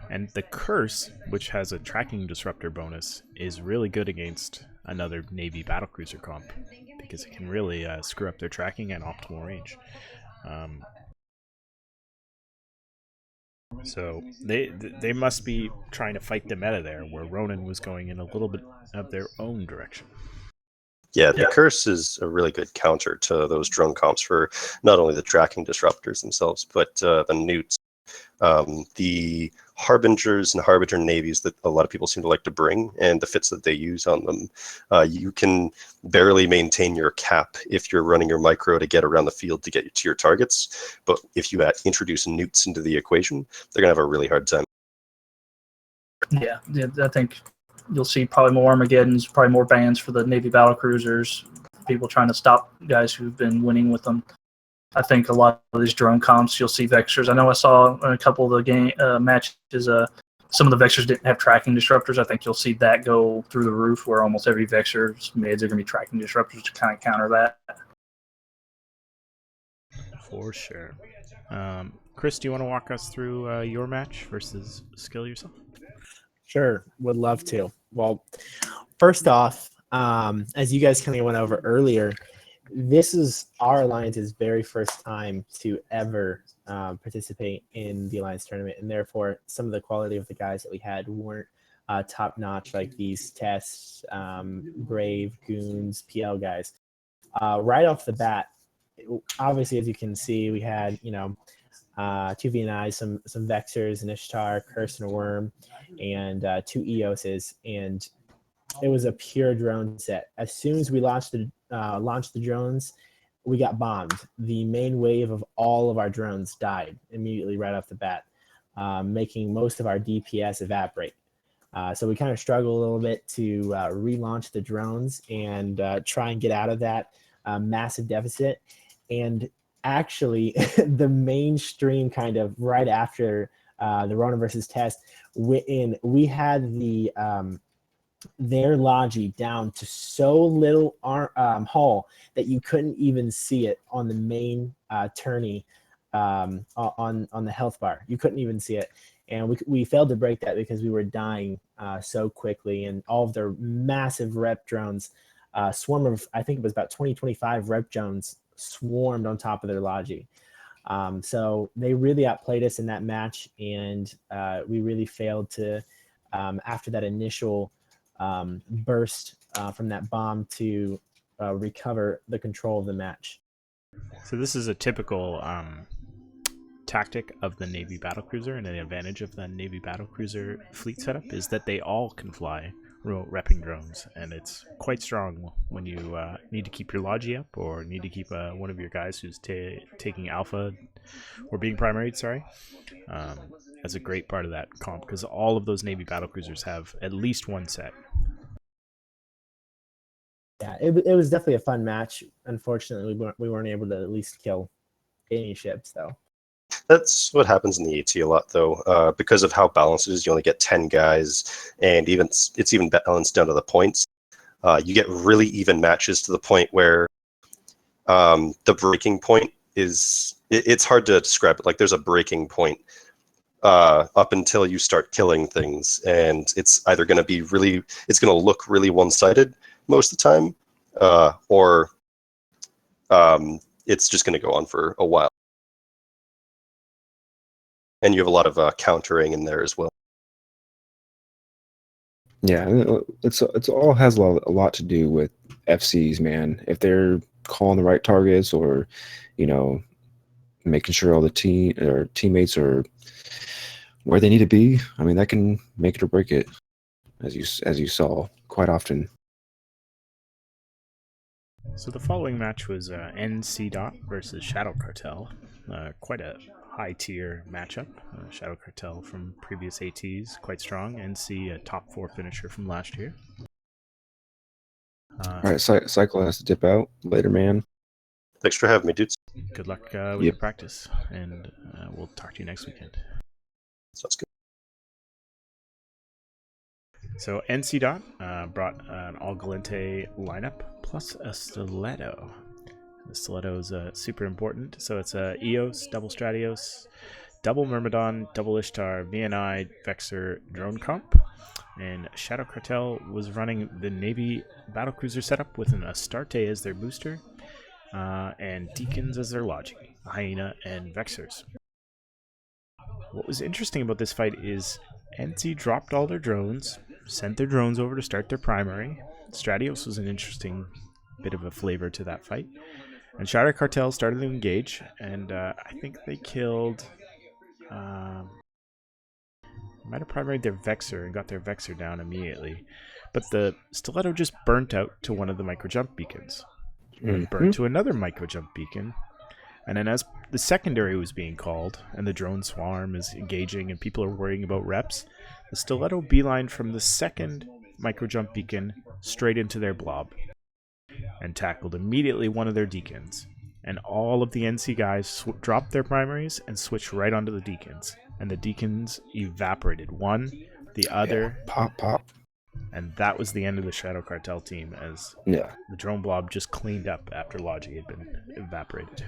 And the Curse, which has a tracking disruptor bonus, is really good against another Navy battlecruiser comp, because it can really screw up their tracking and optimal range. So they must be trying to fight the meta there, where Ronin was going in a little bit of their own direction. Yeah, the Curse is a really good counter to those drone comps for not only the tracking disruptors themselves, but the newts. The Harbingers and Harbinger navies that a lot of people seem to like to bring, and the fits that they use on them, you can barely maintain your cap if you're running your micro to get around the field to get to your targets. But if you introduce newts into the equation, they're going to have a really hard time. Yeah, I think you'll see probably more Armageddons, probably more bans for the Navy battlecruisers, people trying to stop guys who've been winning with them. I think a lot of these drone comps, you'll see Vexers. I know I saw in a couple of the game matches, some of the Vexers didn't have tracking disruptors. I think you'll see that go through the roof, where almost every Vexer's mids are going to be tracking disruptors to kind of counter that. For sure. Chris, do you want to walk us through your match versus Skill yourself? Sure, would love to. Well, first off, as you guys kind of went over earlier, this is our Alliance's very first time to ever participate in the Alliance tournament, and therefore some of the quality of the guys that we had weren't top notch, like these Tests, Brave, Goons, PL guys. Right off the bat, obviously, as you can see, we had 2 VNIs, some Vexers, an Ishtar, Curse, and a Worm, and 2 EOSs, and it was a pure drone set. As soon as we launched the drones, we got bombed. The main wave of all of our drones died immediately right off the bat, making most of our DPS evaporate. So we kind of struggled a little bit to relaunch the drones and try and get out of that massive deficit. And actually, the mainstream kind of right after the Rona versus Test, we had the their logi down to so little hull that you couldn't even see it on the main tourney on the health bar. You couldn't even see it, and we failed to break that because we were dying so quickly, and all of their massive rep drones, swarm of, I think it was about 20-25 rep drones swarmed on top of their logi. So they really outplayed us in that match, and we really failed to, after that initial burst from that bomb, to recover the control of the match. So this is a typical tactic of the Navy battlecruiser, and an advantage of the Navy battlecruiser fleet setup is that they all can fly remote repping drones, and it's quite strong when you need to keep your logi up, or need to keep one of your guys who's taking alpha or being primaried, as a great part of that comp, because all of those Navy battlecruisers have at least one set. Yeah, it was definitely a fun match. Unfortunately, we weren't able to at least kill any ships, though. That's what happens in the AT a lot, though. Because of how balanced it is, you only get 10 guys, and it's even balanced down to the points. You get really even matches to the point where the breaking point is... It's hard to describe it. Like, there's a breaking point up until you start killing things, and it's either going to be really... It's going to look really one-sided most of the time, or it's just going to go on for a while. And you have a lot of countering in there as well. Yeah, it's all has a lot to do with FCs, man. If they're calling the right targets, or making sure all the teammates are where they need to be, I mean, that can make it or break it, as you saw quite often. So the following match was NC Dot versus Shadow Cartel. Quite a high-tier matchup. Shadow Cartel from previous ATs, quite strong. NC, a top 4 finisher from last year. All right, Cycle has to dip out later, man. Thanks for having me, dudes. Good luck with your practice, and we'll talk to you next weekend. Sounds good. So NC Dot brought an All Galente lineup plus a Stiletto. The Stiletto is super important. So it's a EOS, double Stratios, double Myrmidon, double Ishtar, VNI, Vexor, drone comp. And Shadow Cartel was running the Navy battlecruiser setup with an Astarte as their booster, and Deacons as their logi, Hyena and Vexors. What was interesting about this fight is NC dropped all their drones, sent their drones over to start their primary. Stratios was an interesting bit of a flavor to that fight. And Shadow Cartel started to engage, and I think they killed... might have primaried their Vexor and got their Vexor down immediately. But the Stiletto just burnt out to one of the micro-jump beacons. And burnt to another micro-jump beacon. And then as the secondary was being called, and the drone swarm is engaging and people are worrying about reps, the Stiletto beeline from the second micro-jump beacon straight into their blob, and tackled immediately one of their deacons. And all of the NC guys dropped their primaries and switched right onto the deacons. And the deacons evaporated. One, the other. Yeah, pop. And that was the end of the Shadow Cartel team, as the drone blob just cleaned up after Logi had been evaporated.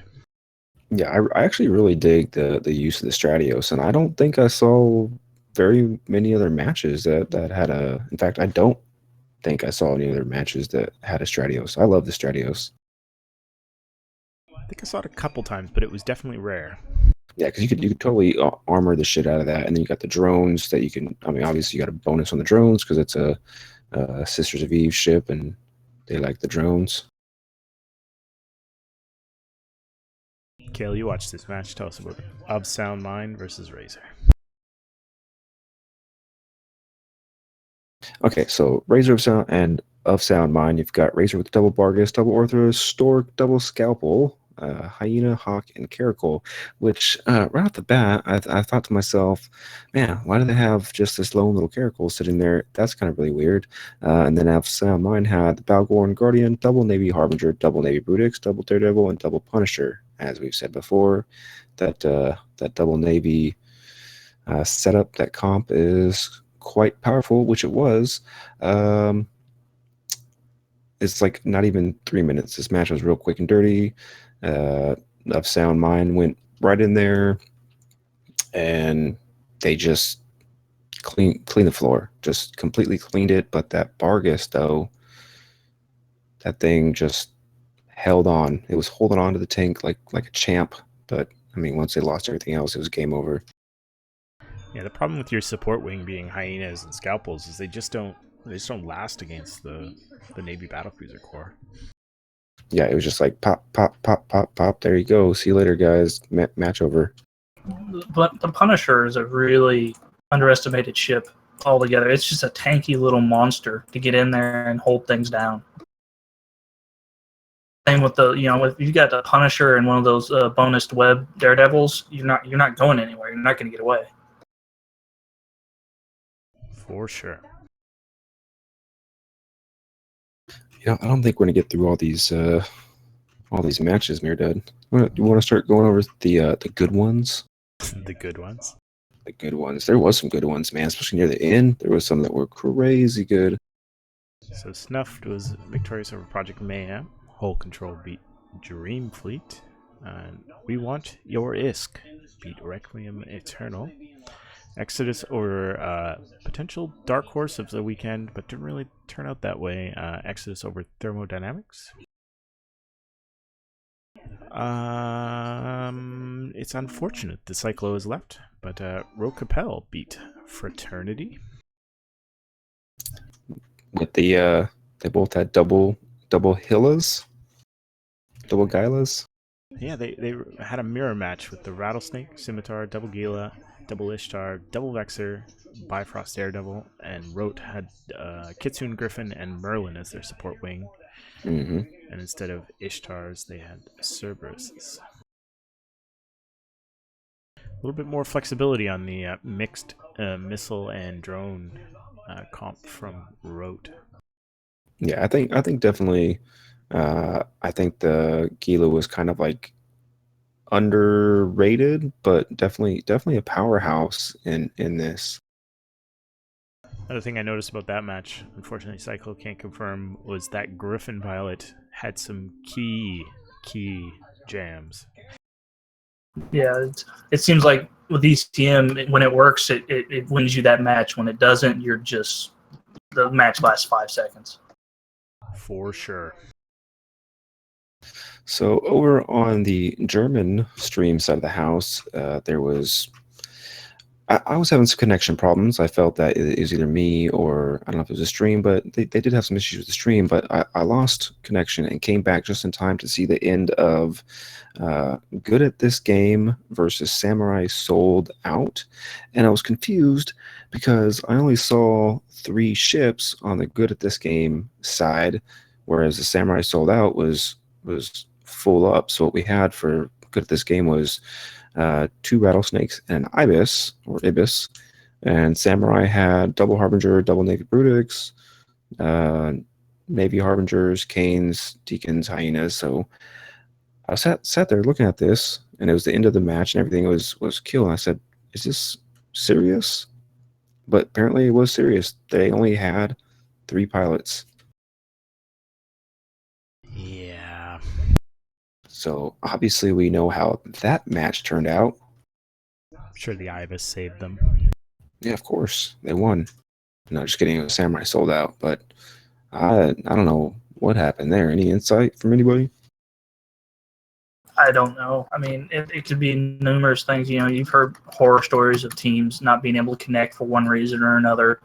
Yeah, I actually really dig the use of the Stratios, and I don't think I saw very many other matches that had a... In fact, I don't think I saw any other matches that had a Stratios. I love the Stratios. I think I saw it a couple times, but it was definitely rare. Yeah, because you could totally armor the shit out of that, and then you got the drones that you can... I mean, obviously you got a bonus on the drones because it's a Sisters of Eve ship, and they like the drones. Kale, you watched this match. Tell us about it. Of Sound Mind versus Razor. Okay, so Razor of Sound Mind. You've got Razor with double Bargus, double Orthros, Stork, double Scalpel, Hyena, Hawk, and Caracal. Which right off the bat, I thought to myself, man, why do they have just this lone little Caracal sitting there? That's kind of really weird. And then of Sound Mind had the Balgorn Guardian, double Navy Harbinger, double Navy Brutix, double Daredevil, and double Punisher. As we've said before, that double Navy setup. That comp is quite powerful, which it was. It's like not even 3 minutes. This match was real quick and dirty. Of Sound Mind went right in there, and they just clean the floor, just completely cleaned it. But that Vargas, though, that thing just held on. It was holding on to the tank like a champ. But I mean, once they lost everything else, it was game over. Yeah, the problem with your support wing being hyenas and scalpels is they just don't last against the Navy battlecruiser corps. Yeah, it was just like pop, pop, pop, pop, pop. There you go. See you later, guys. Match over. But the Punisher is a really underestimated ship altogether. It's just a tanky little monster to get in there and hold things down. Same with if you got the Punisher and one of those bonus web daredevils, you're not going anywhere. You're not going to get away. For sure. Yeah, I don't think we're gonna get through all these matches, Mirdad. You want to start going over the good ones? The good ones. The good ones. There was some good ones, man. Especially near the end, there was some that were crazy good. So Snuffed was victorious over Project Mayhem. Hull Control beat Dream Fleet. We Want Your Isk beat Requiem Eternal. Exodus over potential dark horse of the weekend, but didn't really turn out that way. Exodus over Thermodynamics. It's unfortunate the Cyclo is left, but Rogue Capel beat Fraternity. With they both had double HEELAHs, double Gylas. Yeah, they had a mirror match with the Rattlesnake, Scimitar, double Gila, double Ishtar, double Vexer, Bifrost Daredevil, and Rote had Kitsune Griffin and Merlin as their support wing. Mm-hmm. And instead of Ishtars, they had Cerberuses. A little bit more flexibility on the mixed missile and drone comp from Rote. Yeah, I think definitely. I think the Gila was kind of like underrated, but definitely a powerhouse in this. Another thing I noticed about that match, unfortunately Cyclo can't confirm, was that Griffin pilot had some key jams. Yeah, it seems like with ECM, when it works, it wins you that match. When it doesn't, the match lasts 5 seconds. For sure. So over on the German stream side of the house, there was I was having some connection problems. I felt that it was either me or I don't know if it was a stream, but they did have some issues with the stream. But I lost connection and came back just in time to see the end of Good at This Game versus Samurai Sold Out. And I was confused because I only saw 3 ships on the Good at This Game side, whereas the Samurai Sold Out was full up. So what we had for Good at This Game was 2 rattlesnakes and an ibis, and Samurai had double Harbinger, double Navy Brutix, Navy Harbingers, Canes, Deacons, Hyenas. So I sat there looking at this, and it was the end of the match, and everything was killed. And I said, "Is this serious?" But apparently, it was serious. They only had 3 pilots. Yeah. So obviously, we know how that match turned out. I'm sure the Ibis saved them. Yeah, of course. They won. No, just kidding. It was Samurai Sold Out. But I don't know what happened there. Any insight from anybody? I don't know. I mean, it could be numerous things. You've heard horror stories of teams not being able to connect for one reason or another.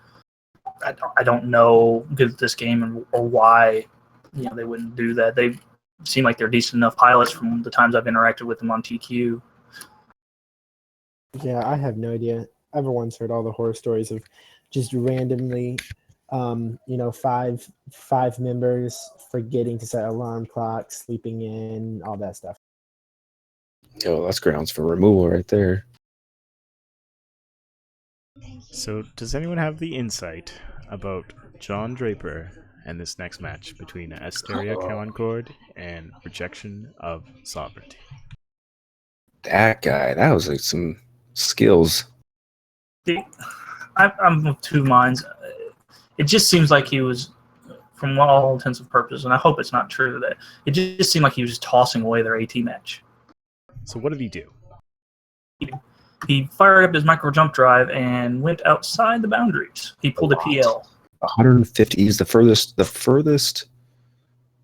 I don't know Good at This Game or why they wouldn't do that. They seem like they're decent enough pilots from the times I've interacted with them on TQ. Yeah, I have no idea. I've once heard all the horror stories of just randomly, five members forgetting to set alarm clocks, sleeping in, all that stuff. Oh, that's grounds for removal right there. So, does anyone have the insight about John Draper and this next match between Asteria Concord and Rejection of Sovereignty? That guy, that was like some skills. I'm of two minds. It just seems like he was, from all intents and purposes, and I hope it's not true, that it just seemed like he was just tossing away their AT match. So what did he do? He fired up his micro jump drive and went outside the boundaries. He pulled a PL. 150 is the furthest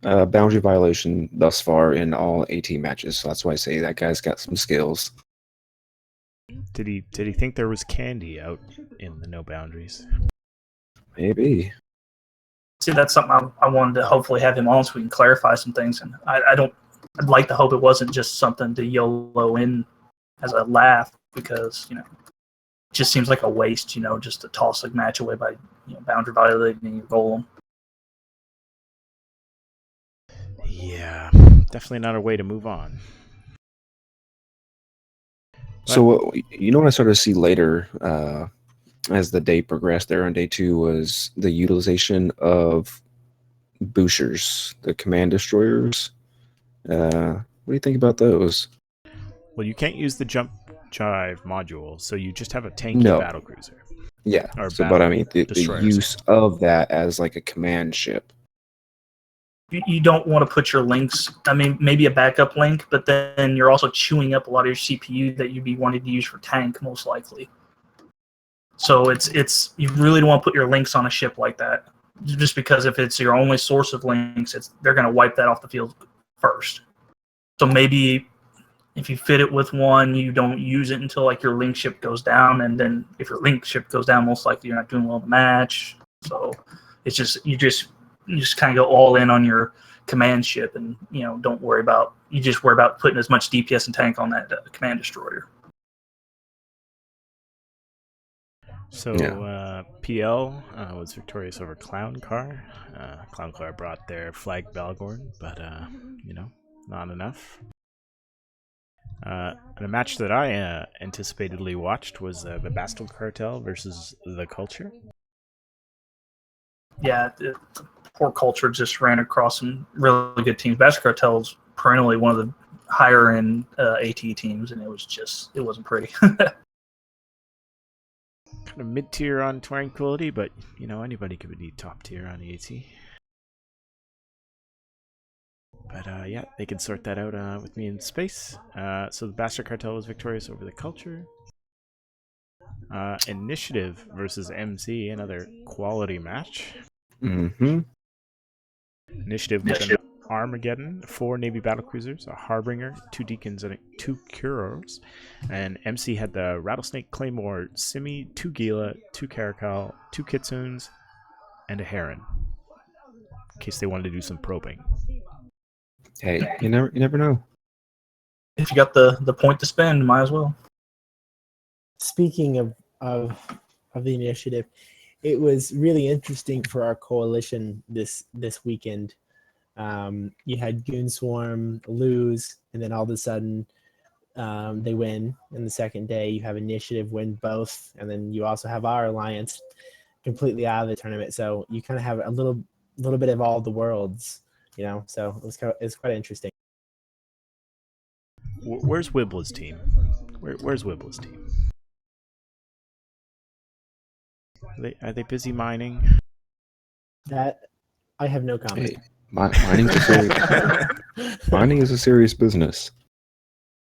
boundary violation thus far in all AT matches. So that's why I say that guy's got some skills. Did he think there was candy out in the no boundaries? Maybe. See, that's something I wanted to hopefully have him on so we can clarify some things. And I'd like to hope it wasn't just something to YOLO in as a laugh, because, it just seems like a waste, just to toss a match away by boundary violating your golem. Yeah, definitely not a way to move on. So what I started to see later as the day progressed there on day 2 was the utilization of Booshers, the command destroyers. What do you think about those? Well, you can't use the jump drive module, so you just have a tanky battle cruiser. Yeah, but I mean the use of that as like a command ship. You don't want to put your links, maybe a backup link, but then you're also chewing up a lot of your CPU that you'd be wanting to use for tank, most likely. So it's you really don't want to put your links on a ship like that, just because if it's your only source of links, they're going to wipe that off the field first. So maybe if you fit it with one, you don't use it until like your link ship goes down, and then if your link ship goes down, most likely you're not doing well in the match. So it's just you just kind of go all in on your command ship, and don't worry about putting as much DPS and tank on that command destroyer. So PL was victorious over Clown Car. Clown Car brought their flag Balgorn, but not enough. And a match that I anticipatedly watched was the Bastille Cartel versus the Culture. Yeah, the poor Culture just ran across some really good teams. Bastille Cartel is perennially one of the higher end AT teams, and it wasn't pretty. Kind of mid-tier on Tranquility, but anybody could be top tier on AT. But they can sort that out with me in space. So the Bastard Cartel was victorious over the Culture. Initiative versus MC, another quality match. Mm-hmm. Initiative with an Armageddon, 4 Navy battlecruisers, a Harbinger, 2 Deacons, and 2 Kuros. And MC had the Rattlesnake Claymore, Simi, 2 Gila, 2 Caracal, 2 Kitsunes, and a Heron, in case they wanted to do some probing. Hey, you never know. If you got the point to spend, might as well. Speaking of the initiative, it was really interesting for our coalition this weekend. You had Goon Swarm lose, and then all of a sudden they win. And the second day, you have Initiative win both, and then you also have our alliance completely out of the tournament. So you kind of have a little bit of all the worlds, So it's quite interesting. Where's Wibble's team? Where's Wibble's team? Are they busy mining? That I have no comment. Hey, mining is a serious business.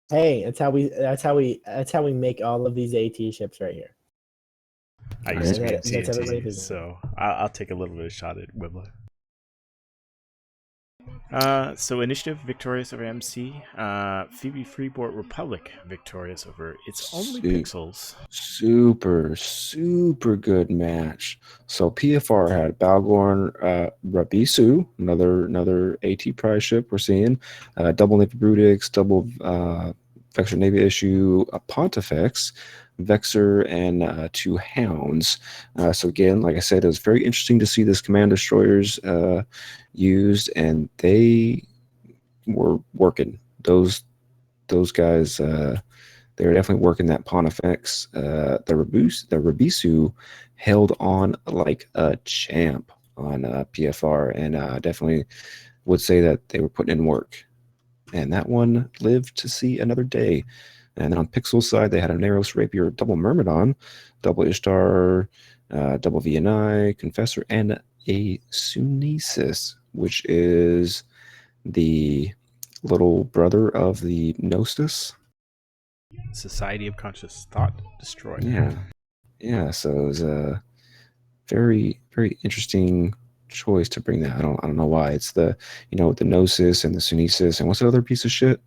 Hey, that's how we make all of these AT ships right here. I used to be in CNT, so I'll take a little bit of shot at Wibble. So Initiative victorious over MC. Phoebe Freeport Republic victorious over its only Pixels. Super good match. So PFR had Balgorn, Rabisu, another AT prize ship we're seeing. Double Navy Brutix, double Vexor Navy issue, a Pontifex, Vexor, and 2 Hounds. So again, like I said, it was very interesting to see this command destroyers used, and they were working. Those guys, they were definitely working that Pontifex. The Rabisu held on like a champ on PFR, and definitely would say that they were putting in work. And that one lived to see another day. And then on Pixel's side, they had a Naros Rapier, double Myrmidon, double Ishtar, double VNI, Confessor, and a Sunesis, which is the little brother of the Gnosis. Society of Conscious Thought Destroyer. Yeah. Yeah, so it was a very, very interesting choice to bring that. I don't know why. It's the, the Gnosis and the Sunesis, and what's the other piece of shit?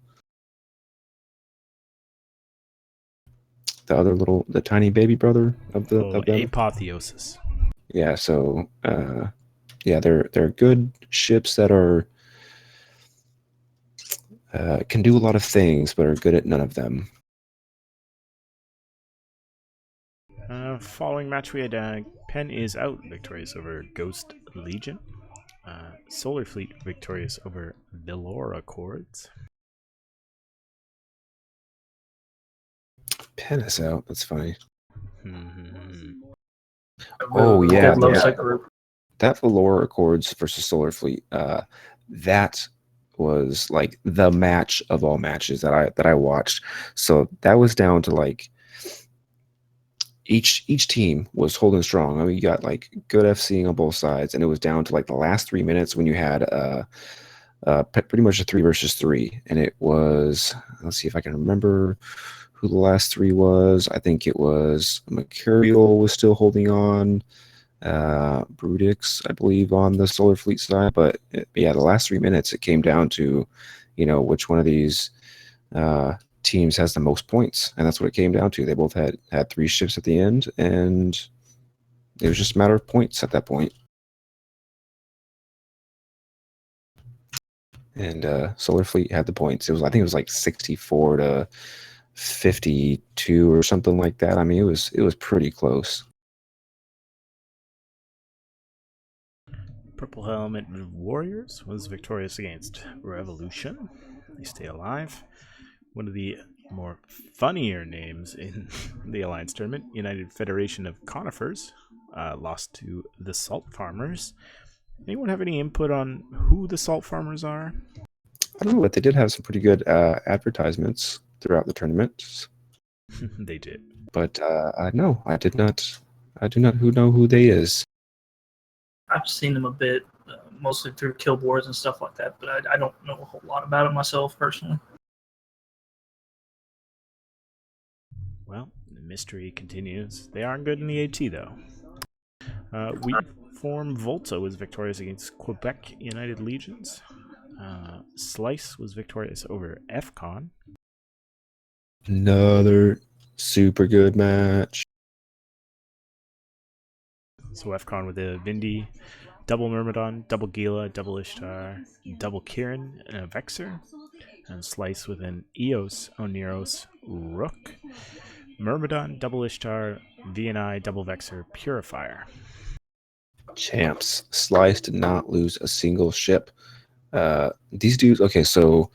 The tiny baby brother of them. Apotheosis. Yeah, so yeah, they're good ships that are can do a lot of things, but are good at none of them. Following match, we had Penn is out, victorious over Ghost Legion. Solar Fleet victorious over Velora Accords. Penn is out. That's funny. Mm-hmm. Oh yeah, Group. That Velora Accords versus Solar Fleet. That was like the match of all matches that I watched. So that was down to like each team was holding strong. I mean, you got like good FCing on both sides, and it was down to like the last 3 minutes when you had pretty much a 3 versus 3, and it was, let's see if I can remember who the last 3 was. I think it was Mercurial was still holding on, Brudix, I believe, on the Solar Fleet side, but yeah, the last 3 minutes it came down to, which one of these teams has the most points, and that's what it came down to. They both had 3 ships at the end, and it was just a matter of points at that point. And Solar Fleet had the points. I think it was like 64 to 52 or something like that. I mean, it was pretty close. Purple Helmet Warriors was victorious against Revolution. They stay alive. One of the more funnier names in the Alliance tournament, United Federation of Conifers, lost to the Salt Farmers. Anyone have any input on who the Salt Farmers are? I don't know, but they did have some pretty good advertisements throughout the tournament. They did. But no, I did not. I do not know who they is. I've seen them a bit, mostly through kill boards and stuff like that, but I don't know a whole lot about it myself personally. Well, the mystery continues. They aren't good in the AT, though. We form Volta was victorious against Quebec United Legions. Slice was victorious over FCON. Another super good match. So FCON with a Vindy, double Myrmidon, double Gila, double Ishtar, double Kirin, and a Vexer. And Slice with an Eos, Oneros, Rook, Myrmidon, double Ishtar, VNI, double Vexer, Purifier. Champs. Slice did not lose a single ship. These dudes, okay, so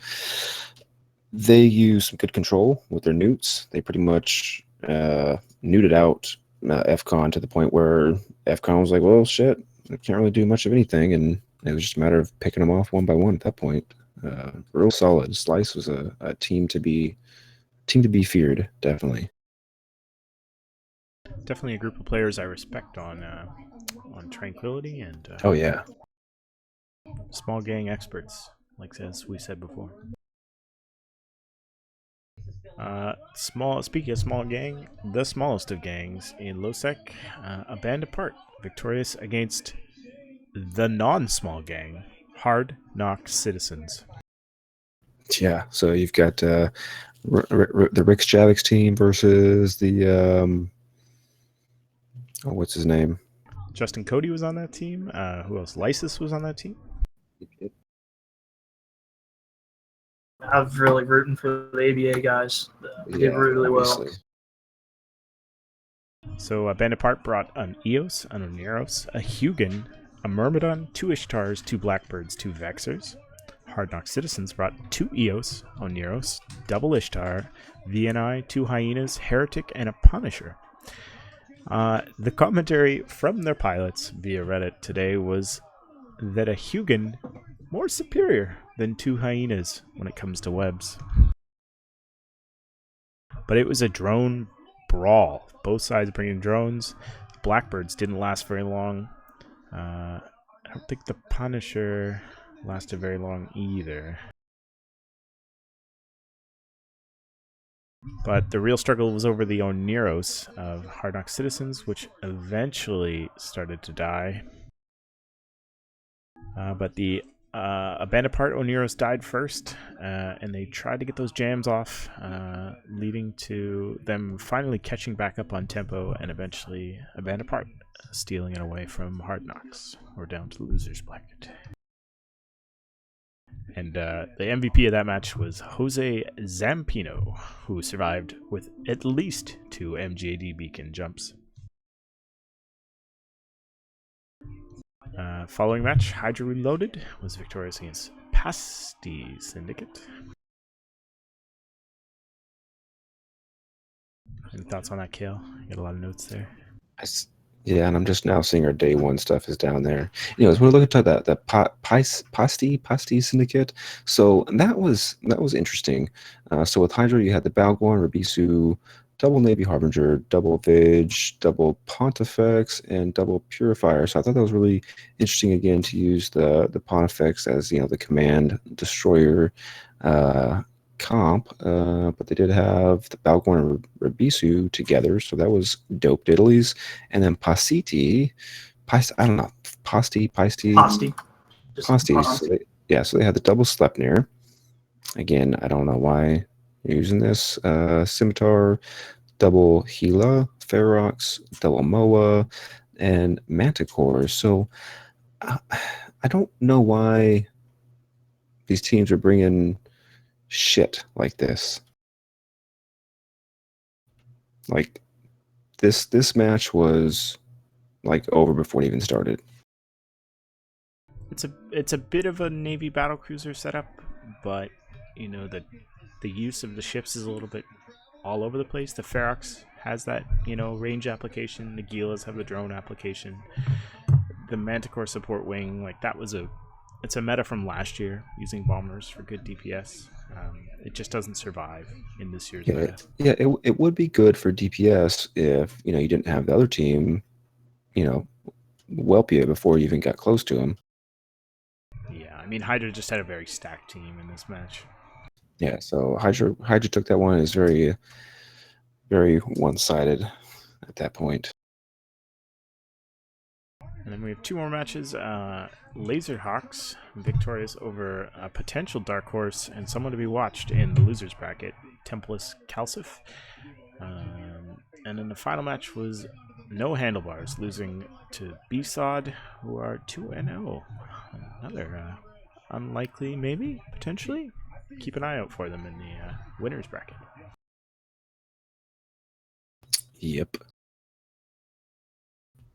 they use some good control with their newts. They pretty much neuted out FCON to the point where FCON was like, well, shit, I can't really do much of anything, and it was just a matter of picking them off one by one at that point. Real solid. Slice was a team to be feared, definitely. Definitely a group of players I respect on Tranquility and oh yeah, small gang experts, like as we said before. Speaking of small gang, the smallest of gangs in Losec, a band apart, victorious against the non-small gang, Hard Knock Citizens. Yeah, so you've got the Rick Javix team versus the what's his name? Justin Cody was on that team. Who else? Lysis was on that team. I was really rooting for the ABA guys. They did really well. So Band Apart brought an Eos, an Oneros, a Hugin, a Myrmidon, 2 Ishtars, 2 Blackbirds, 2 Vexers. Hard Knock Citizens brought 2 Eos, Oneros, double Ishtar, VNI, 2 Hyenas, Heretic, and a Punisher. The commentary from their pilots via Reddit today was that a Hugin more superior than 2 Hyenas when it comes to webs. But it was a drone brawl. Both sides bringing drones. Blackbirds didn't last very long. I don't think the Punisher lasted very long either. But the real struggle was over the Oneros of Hard Knock Citizens, which eventually started to die. But the Abandoned Part Oneros died first, and they tried to get those jams off, leading to them finally catching back up on tempo, and eventually Abandoned Part stealing it away from Hard Knocks. We're down to the losers bracket. And the MVP of that match was Jose Zampino, who survived with at least 2 MJD beacon jumps. Following match, Hydra Reloaded was victorious against Pasty Syndicate. Any thoughts on that, Kale? You got a lot of notes there. Yeah, and I'm just now seeing our day one stuff is down there. Anyways, we're looking at that Pasty Syndicate. So that was interesting. So with Hydra, you had the Balgorn, Rabisu, double Navy Harbinger, double Vig, double Pontifex, and double Purifier. So I thought that was really interesting again to use the Pontifex as the command destroyer comp, but they did have the Balgorn and Rabisu together, so that was dope diddlies. And then Pasty. So they had the double Sleipnir. Again, I don't know why you're using this. Scimitar, double HEEELAH, Ferox, double Moa, and Manticore. So I don't know why these teams are bringing shit like this. Like this match was like over before it even started. It's a bit of a Navy battlecruiser setup, but the use of the ships is a little bit all over the place. The Ferox has that range application. The Gilas have the drone application. The Manticore support wing, it's a meta from last year, using bombers for good DPS. It just doesn't survive in this year's meta. Yeah, it would be good for DPS if you didn't have the other team, whelp you before you even got close to them. Yeah, I mean Hydra just had a very stacked team in this match. Yeah, so Hydra took that one. Is very, very one-sided at that point. And then we have 2 more matches. Laserhawks victorious over a potential dark horse and someone to be watched in the losers bracket, Templis Calcif. And then the final match was No Handlebars, losing to BSOD, who are 2-0. Another unlikely, maybe, potentially. Keep an eye out for them in the winners bracket. Yep.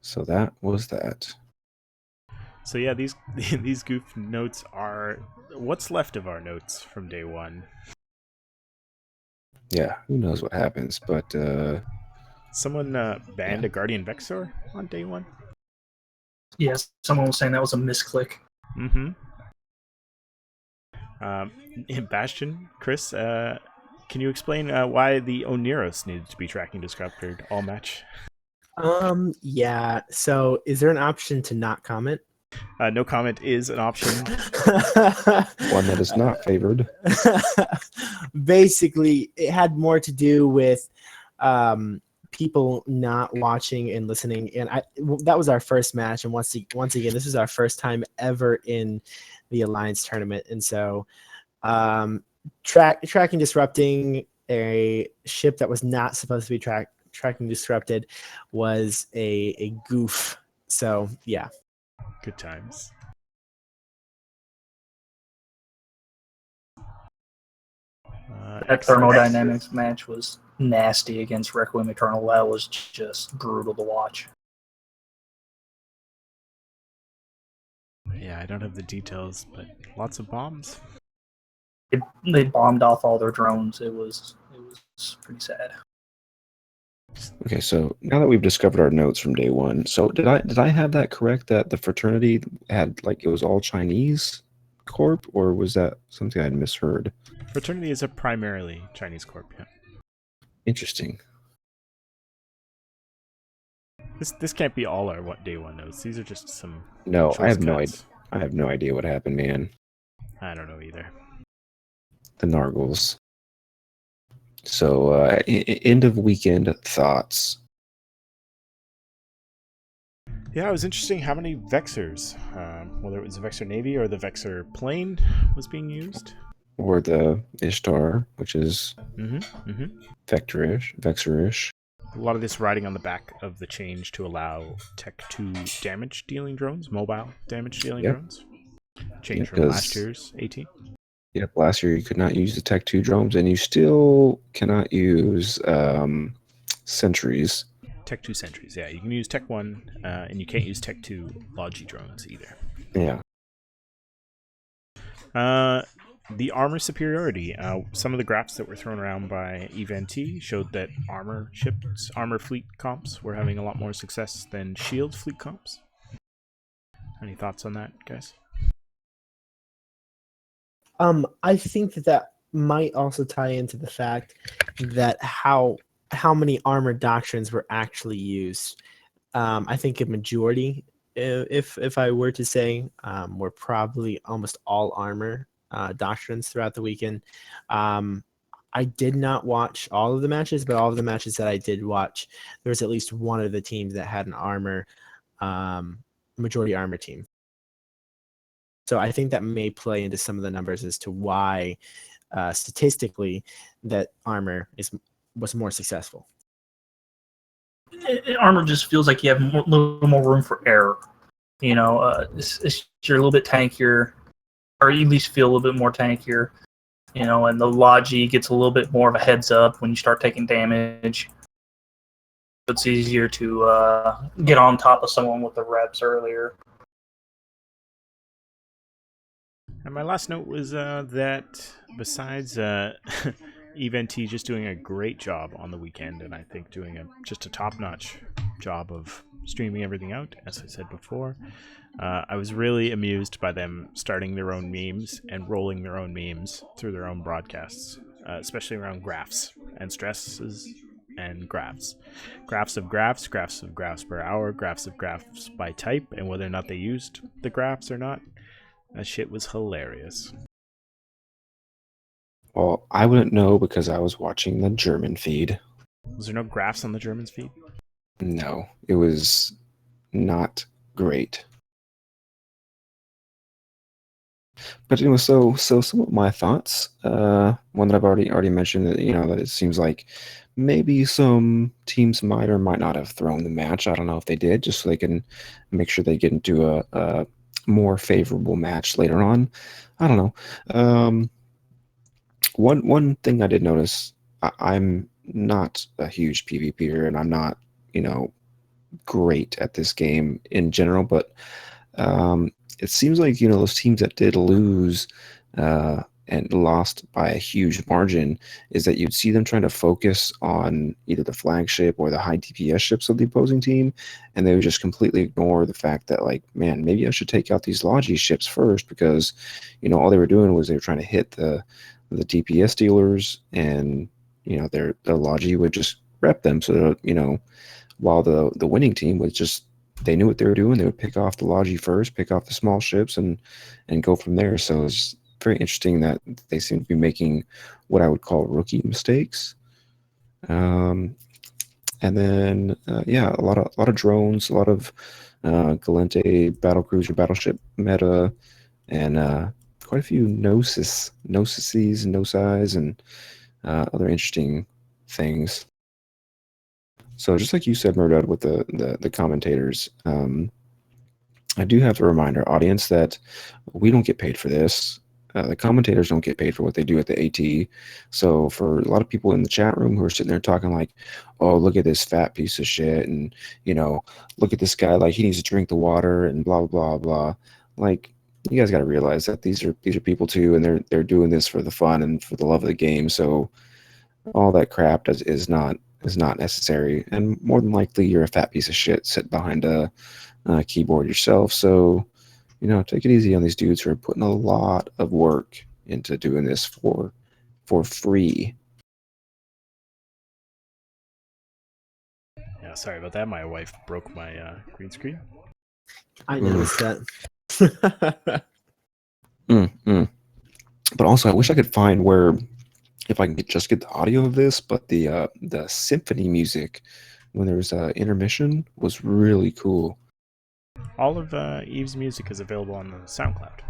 So that was that. So yeah, these goof notes are what's left of our notes from day one. Yeah, who knows what happens, but someone banned a Guardian Vexor on day one. Yes, someone was saying that was a misclick. Mm-hmm. Bastion, Chris, can you explain why the Oneros needed to be tracking disrupted all match? Yeah. So is there an option to not comment? No comment is an option. One that is not favored. Basically, it had more to do with people not watching and listening. And that was our first match. And once again, this is our first time ever in the Alliance tournament. And so tracking disrupting a ship that was not supposed to be tracking disrupted was a goof. So yeah. Good times. That thermodynamics match was nasty against Requiem Eternal. That was just brutal to watch. Yeah, I don't have the details, but lots of bombs. They bombed off all their drones. It was pretty sad. Okay, so now that we've discovered our notes from day one, so did I have that correct, that the fraternity had it was all Chinese corp, or was that something I'd misheard? Fraternity is a primarily Chinese corp, yeah. Interesting. This can't be all our day one notes. These are just some. No, I choice have no idea. cuts. I have no idea what happened, man. I don't know either. The Nargles. So, end of weekend thoughts. Yeah, it was interesting how many Vexers, whether it was the Vexer Navy or the Vexer plane, was being used. Or the Ishtar, which is Vexorish. A lot of this riding on the back of the change to allow Tech 2 damage dealing drones, mobile damage dealing drones. Change from last year's AT. Yep, last year you could not use the Tech 2 drones, and you still cannot use sentries. Tech 2 sentries, yeah. You can use Tech 1, and you can't use Tech 2 Logi drones either. Yeah. The armor superiority. Some of the graphs that were thrown around by EVNT showed that armor fleet comps were having a lot more success than shield fleet comps. Any thoughts on that, guys? I think that might also tie into the fact that how many armor doctrines were actually used. I think a majority, if I were to say, were probably almost all armor doctrines throughout the weekend. I did not watch all of the matches, but all of the matches that I did watch, there was at least one of the teams that had an armor, majority armor team. So I think that may play into some of the numbers as to why, statistically, that armor was more successful. Armor just feels like you have a little more room for error. You know, you're a little bit tankier, or you at least feel a little bit more tankier. You know, and the Logi gets a little bit more of a heads up when you start taking damage. It's easier to get on top of someone with the reps earlier. And my last note was that besides EVNT just doing a great job on the weekend, and I think doing just a top-notch job of streaming everything out, as I said before, I was really amused by them starting their own memes and rolling their own memes through their own broadcasts, especially around graphs and stresses and graphs. Graphs of graphs per hour, graphs of graphs by type, and whether or not they used the graphs or not. That shit was hilarious. Well, I wouldn't know because I was watching the German feed. Was there no graphs on the German's feed? No, it was not great. But anyway, so some of my thoughts. One that I've already mentioned, that that it seems like maybe some teams might or might not have thrown the match. I don't know if they did, just so they can make sure they get into a more favorable match later on. I don't know. One thing I did notice, I'm not a huge PvPer, and I'm not great at this game in general, but it seems like those teams that did lose and lost by a huge margin, is that you'd see them trying to focus on either the flagship or the high DPS ships of the opposing team, and they would just completely ignore the fact that, like, man, maybe I should take out these Logi ships first, because all they were doing was they were trying to hit the DPS dealers, and their Logi would just rep them. So while the winning team was just, they knew what they were doing, they would pick off the Logi first, pick off the small ships, and go from there. So it's very interesting that they seem to be making what I would call rookie mistakes. And then a lot of drones, a lot of Galente battlecruiser battleship meta, and quite a few Gnosis, and other interesting things. So just like you said, Murdad, with the commentators, I do have to remind our audience that we don't get paid for this. The commentators don't get paid for what they do at the AT. So for a lot of people in the chat room who are sitting there talking like, oh, look at this fat piece of shit, and look at this guy, like he needs to drink the water, and blah blah blah blah. Like, you guys got to realize that these are people too, and they're doing this for the fun and for the love of the game. So all that crap is not necessary, and more than likely you're a fat piece of shit sitting behind a keyboard yourself. So take it easy on these dudes who are putting a lot of work into doing this for free. Yeah, sorry about that. My wife broke my green screen. I noticed that. But also, I wish I could find where, if I can just get the audio of this, but the symphony music when there's intermission was really cool. All of Eve's music is available on the SoundCloud.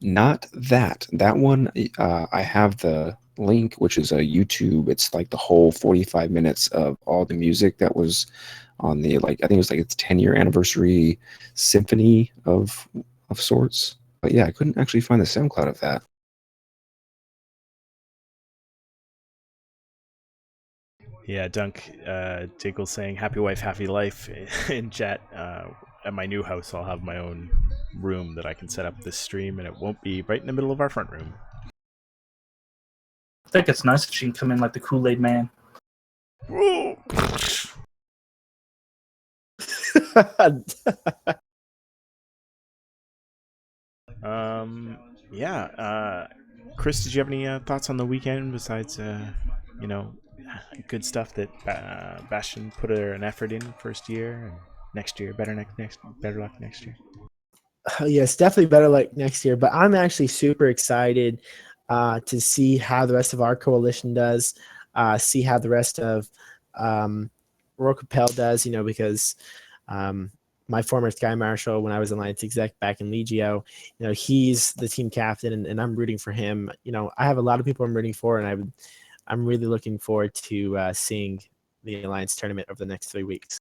Not that. That one, I have the link, which is a YouTube. It's like the whole 45 minutes of all the music that was on the, like, I think it was like its 10-year anniversary symphony of sorts. But yeah, I couldn't actually find the SoundCloud of that. Yeah, Dunk Tinkle saying "Happy wife, happy life" in chat. At my new house, I'll have my own room that I can set up this stream, and it won't be right in the middle of our front room. I think it's nice if she can come in like the Kool-Aid Man. Yeah. Chris, did you have any thoughts on the weekend besides, good stuff that Bastion put an effort in first year, and next year better luck next year? Yes, definitely better luck next year. But I'm actually super excited to see how the rest of our coalition does, see how the rest of Royal Capel does, because my former Sky Marshal, when I was Alliance exec back in Legio, he's the team captain, and I'm rooting for him. I have a lot of people I'm rooting for, and I'm really looking forward to seeing the Alliance tournament over the next 3 weeks.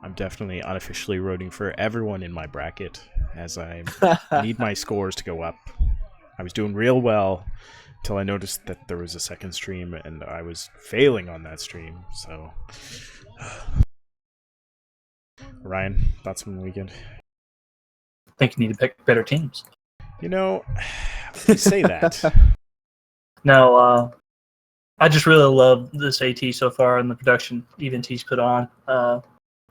I'm definitely unofficially rooting for everyone in my bracket, as I need my scores to go up. I was doing real well until I noticed that there was a second stream, and I was failing on that stream, so... Ryan, thoughts from the weekend? I think you need to pick better teams. You say that. No, I just really love this AT so far and the production event he's put on.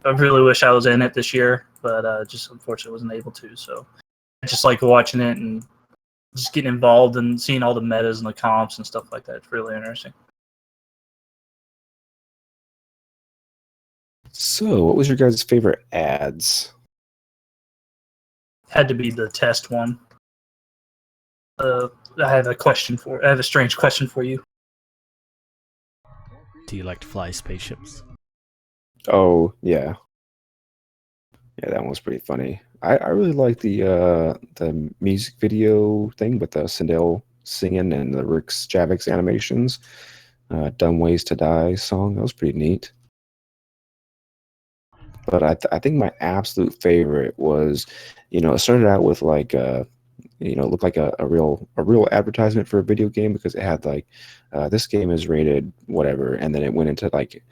I really wish I was in it this year, but just unfortunately wasn't able to. So I just like watching it and just getting involved and seeing all the metas and the comps and stuff like that. It's really interesting. So, what was your guys' favorite ads? Had to be the test one. I have a strange question for you. Do you like to fly spaceships? Oh, yeah. Yeah, that one was pretty funny. I really like the music video thing with the Sindel singing and the Rick Javix animations. Dumb Ways to Die song. That was pretty neat. But I think my absolute favorite was, it started out with like it looked like a real advertisement for a video game, because it had like this game is rated whatever, and then it went into like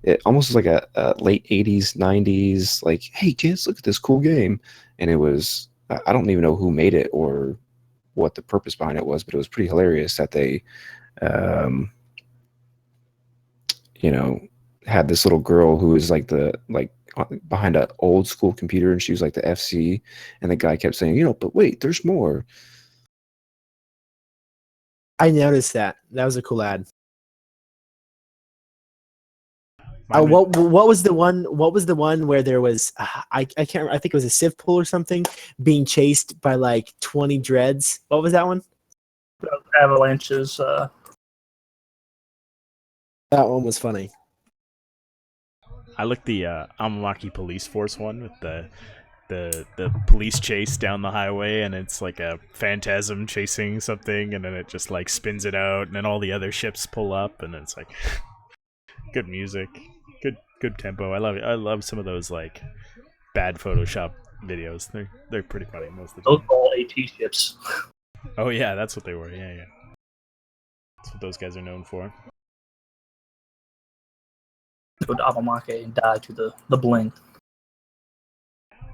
it almost was like a late 80s 90s, like, hey kids, look at this cool game. And it was, I don't even know who made it or what the purpose behind it was, but it was pretty hilarious that they had this little girl who was like behind an old school computer, and she was like the FC, and the guy kept saying, but wait, there's more. I noticed that. That was a cool ad. What was the one? What was the one where there was? I can't remember. I think it was a Civ pool or something being chased by like 20 dreads. What was that one? Avalanches. That one was funny. I like the Amamaki Police Force one with the police chase down the highway, and it's like a phantasm chasing something, and then it just like spins it out, and then all the other ships pull up, and it's like good music, good tempo. I love it. I love some of those like bad Photoshop videos. They're pretty funny most of the time. Those all AT ships. Oh yeah, that's what they were. Yeah. That's what those guys are known for. Go to Avamake and die to the bling.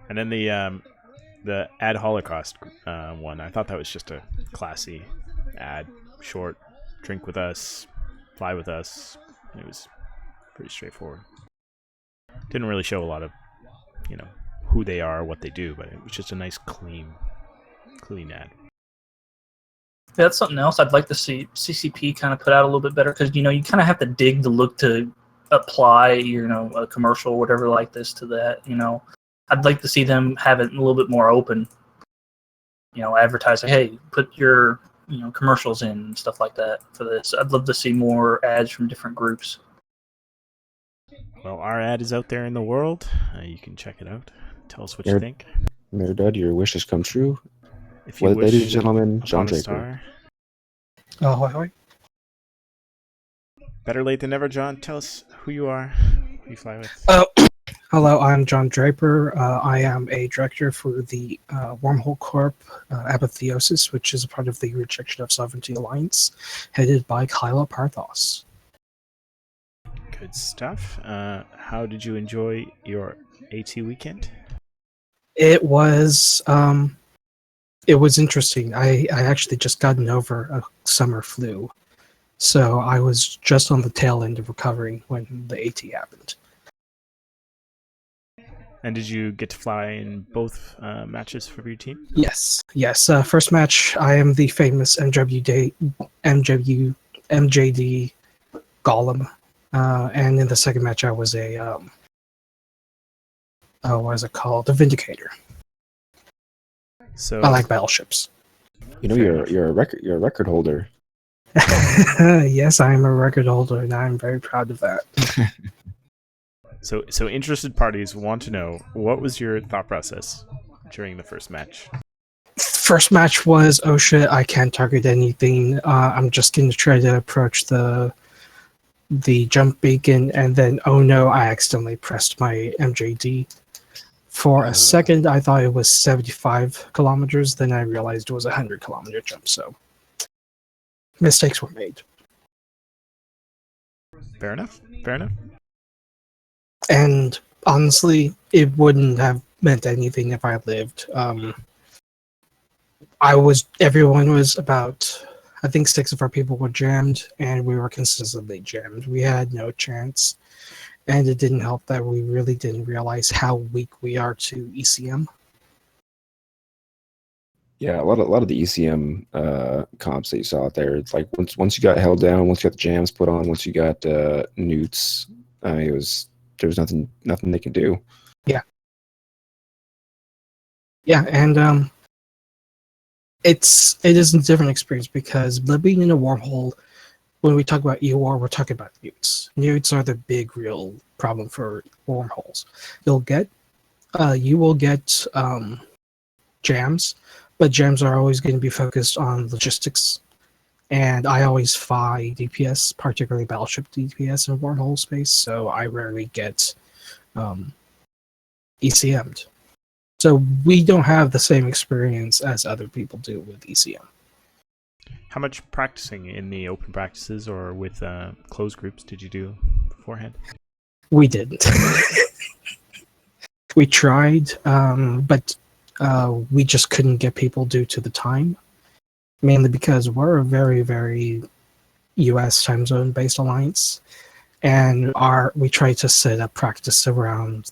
And then the Ad Holocaust one, I thought that was just a classy ad. Short, drink with us, fly with us. It was pretty straightforward. Didn't really show a lot of, who they are, what they do, but it was just a nice, clean ad. Yeah, that's something else I'd like to see CCP kind of put out a little bit better, because you kind of have to dig to look to apply, a commercial or whatever like this to that. I'd like to see them have it a little bit more open. Advertising, hey, put your commercials in and stuff like that for this. I'd love to see more ads from different groups. Well, our ad is out there in the world. You can check it out. Tell us what you think. Merdud, your wish has come true. If you wish ladies and gentlemen, John upon a Draper. star. Ahoy, hoy. Better late than never, John. Tell us who you are, who you fly with. Hello, I'm John Draper. I am a director for the Wormhole Corp Apotheosis, which is a part of the Rejection of Sovereignty Alliance, headed by HEEELAH Parthos. Good stuff. How did you enjoy your AT weekend? It was interesting. I actually just gotten over a summer flu, so I was just on the tail end of recovering when the AT happened. And did you get to fly in both matches for your team? Yes. First match, I am the famous MJD Golem, and in the second match, I was a what is it called? The Vindicator. So I like battleships. You're a record holder. Yes, I am a record holder, and I'm very proud of that. So interested parties want to know, what was your thought process during the first match? First match was, oh shit, I can't target anything. I'm just going to try to approach the jump beacon, and then, oh no, I accidentally pressed my MJD. For a second, I thought it was 75 kilometers, then I realized it was a 100-kilometer jump, so mistakes were made. Fair enough. And honestly, it wouldn't have meant anything if I lived. Everyone was about, I think 6 of our people were jammed, and we were consistently jammed. We had no chance, and it didn't help that we really didn't realize how weak we are to ECM. Yeah, a lot of the ECM comps that you saw out there, it's like once you got held down, once you got the jams put on, once you got newts, there was nothing they could do. Yeah, and it is a different experience because being in a wormhole, when we talk about EOR, we're talking about newts. Newts are the big real problem for wormholes. You will get jams, but jams are always going to be focused on logistics. And I always fly DPS, particularly battleship DPS in wormhole space, so I rarely get ECM'd. So we don't have the same experience as other people do with ECM. How much practicing in the open practices or with closed groups did you do beforehand? We didn't. We tried, but we just couldn't get people due to the time. Mainly because we're a very, very US time zone based alliance, and we try to set up practice around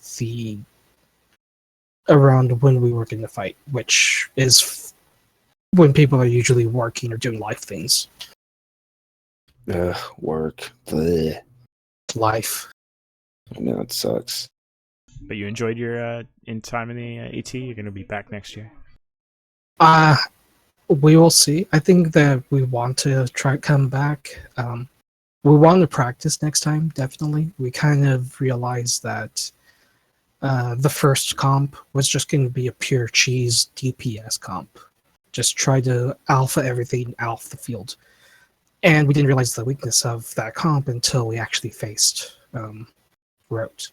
when we were going to fight, which is when people are usually working or doing life things. Work. Bleh. Life. I know, it sucks. But you enjoyed your time in the AT? You're going to be back next year? We will see. I think that we want to come back. We want to practice next time, definitely. We kind of realized that the first comp was just going to be a pure cheese DPS comp. Just try to alpha everything off the field. And we didn't realize the weakness of that comp until we actually faced Rote.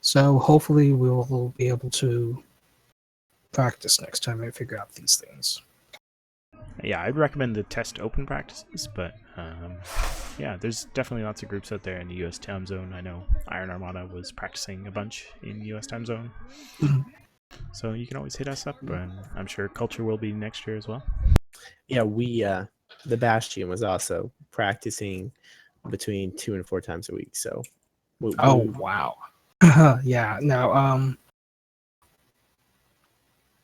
So hopefully we will be able to practice next time and figure out these things. Yeah, I'd recommend the test open practices, but yeah, there's definitely lots of groups out there in the US time zone. I know Iron Armada was practicing a bunch in US time zone. So you can always hit us up, and I'm sure Culture will be next year as well. Yeah, the Bastion was also practicing between 2 and 4 times a week. So, wow. Yeah, no,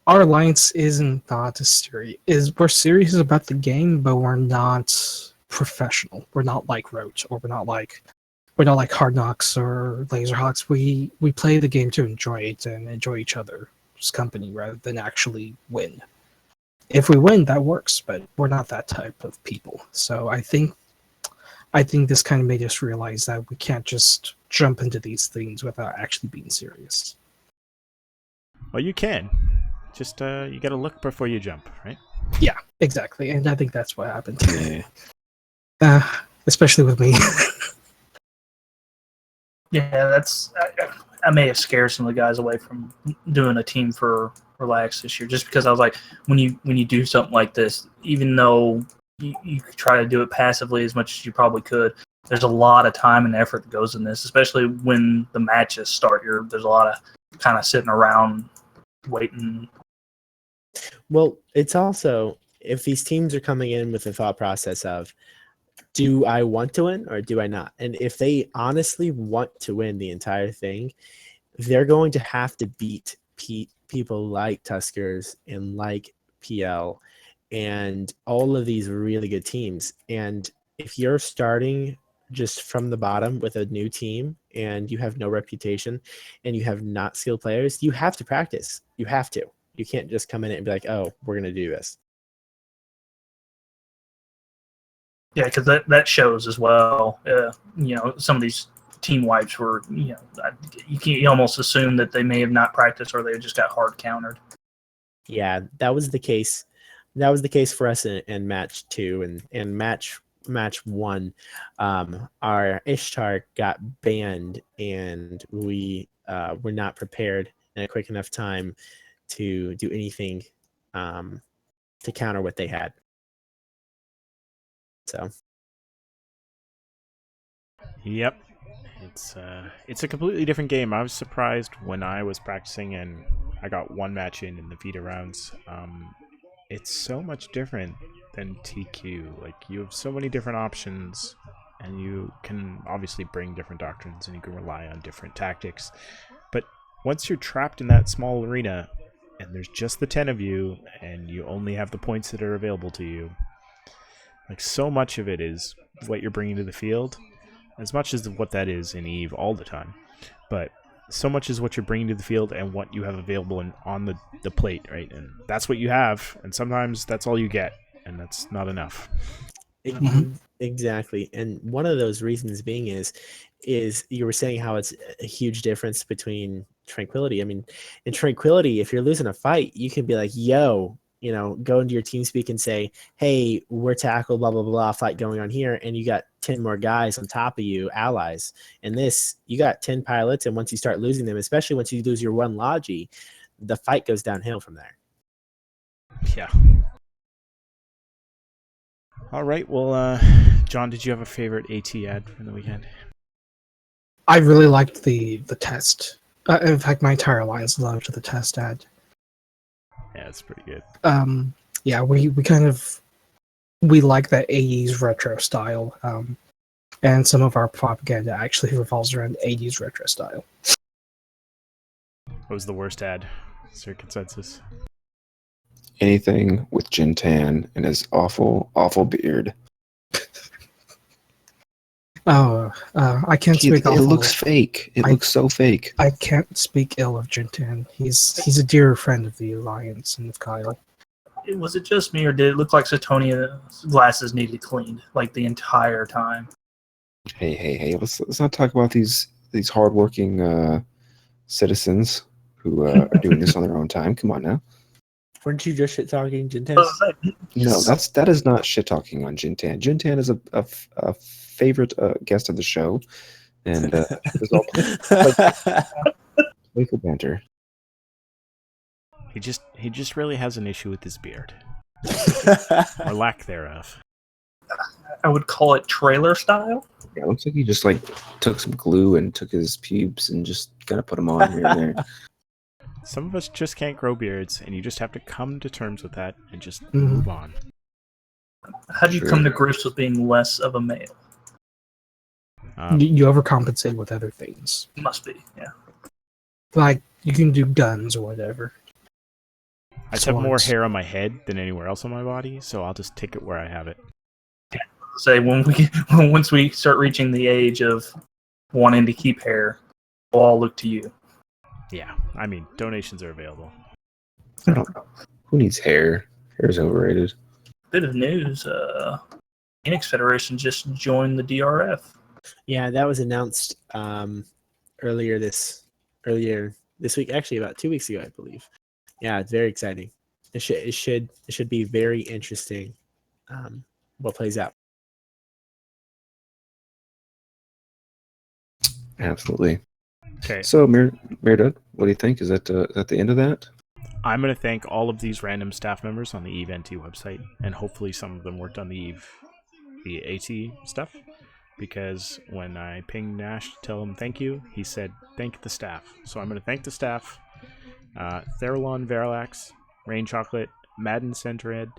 our alliance isn't not serious. We're serious about the game, but we're not professional. We're not like Roach, or we're not like we're not like Hard Knocks or Laserhawks. We play the game to enjoy it and enjoy each other's company rather than actually win. If we win, that works, but we're not that type of people. So I think this kind of made us realize that we can't just jump into these things without actually being serious. Well, you can. Just you gotta look before you jump, right? Yeah, exactly. And I think that's what happened. Yeah. Especially with me. Yeah, that's. I may have scared some of the guys away from doing a team for Relax this year, just because I was like, when you do something like this, even though you try to do it passively as much as you probably could, there's a lot of time and effort that goes in this, especially when the matches start. There's a lot of kind of sitting around waiting. Well, it's also, if these teams are coming in with the thought process of, do I want to win or do I not? And if they honestly want to win the entire thing, they're going to have to beat people like Tuskers and like PL and all of these really good teams. And if you're starting just from the bottom with a new team and you have no reputation and you have not skilled players, you have to practice. You have to. You can't just come in and be like, oh, we're going to do this. Yeah, because that shows as well. Some of these team wipes were, you almost assume that they may have not practiced or they just got hard countered. Yeah, that was the case. That was the case for us in match 2 and match 1. Our Ishtar got banned and we were not prepared in a quick enough time to do anything to counter what they had. So. Yep. It's a completely different game. I was surprised when I was practicing and I got one match in the Vita rounds. It's so much different than TQ. Like, you have so many different options, and you can obviously bring different doctrines, and you can rely on different tactics. But once you're trapped in that small arena, and there's just the 10 of you, and you only have the points that are available to you, like, so much of it is what you're bringing to the field, as much as what that is in EVE all the time. But so much is what you're bringing to the field and what you have available on the plate, right? And that's what you have, and sometimes that's all you get, and that's not enough. Exactly. And one of those reasons being is you were saying how it's a huge difference between Tranquility. I mean, in Tranquility, if you're losing a fight, you can be like, yo, go into your team speak and say, hey, we're tackle, blah, blah, blah, fight going on here. And you got 10 more guys on top of you, allies. And this, you got 10 pilots. And once you start losing them, especially once you lose your one Logi, the fight goes downhill from there. Yeah. All right. Well, John, did you have a favorite AT ad from the weekend? I really liked the test. In fact, my entire alliance loved the test ad. Yeah, it's pretty good. Yeah, we like that 80s retro style, and some of our propaganda actually revolves around 80s retro style. What was the worst ad? Is there consensus? Anything with Jintan and his awful, awful beard. I can't speak. It looks fake. It looks so fake. I can't speak ill of Jintan. He's a dear friend of the Alliance and of Kyle. Was it just me, or did it look like Satonia's glasses needed cleaned like the entire time? Hey! Let's not talk about these hardworking citizens who are doing this on their own time. Come on now. Weren't you just shit talking Jintan? No, that is not shit talking on Jintan. Jintan is a favorite guest of the show, and is all playful banter. He just really has an issue with his beard, or lack thereof. I would call it trailer style. Yeah, it looks like he just took some glue and took his pubes and just kind of put them on here and there. Some of us just can't grow beards, and you just have to come to terms with that and just move on. How do you come to grips with being less of a male? You overcompensate with other things. Must be, yeah. Like, you can do guns or whatever. I just have more hair on my head than anywhere else on my body, so I'll just take it where I have it. Say once we start reaching the age of wanting to keep hair, will all look to you. Yeah, I mean, donations are available. Who needs hair? Hair's overrated. Bit of news: Phoenix Federation just joined the DRF. Yeah, that was announced earlier this week. Actually, about 2 weeks ago, I believe. Yeah, it's very exciting. It should be very interesting. What plays out? Absolutely. Okay. So, Meredith, what do you think? Is that the end of that? I'm going to thank all of these random staff members on the Eve NT website, and hopefully some of them worked on the AT stuff, because when I pinged Nash to tell him thank you, he said thank the staff. So I'm going to thank the staff. Theralon Veralax, Rain Chocolate, Madden Centered,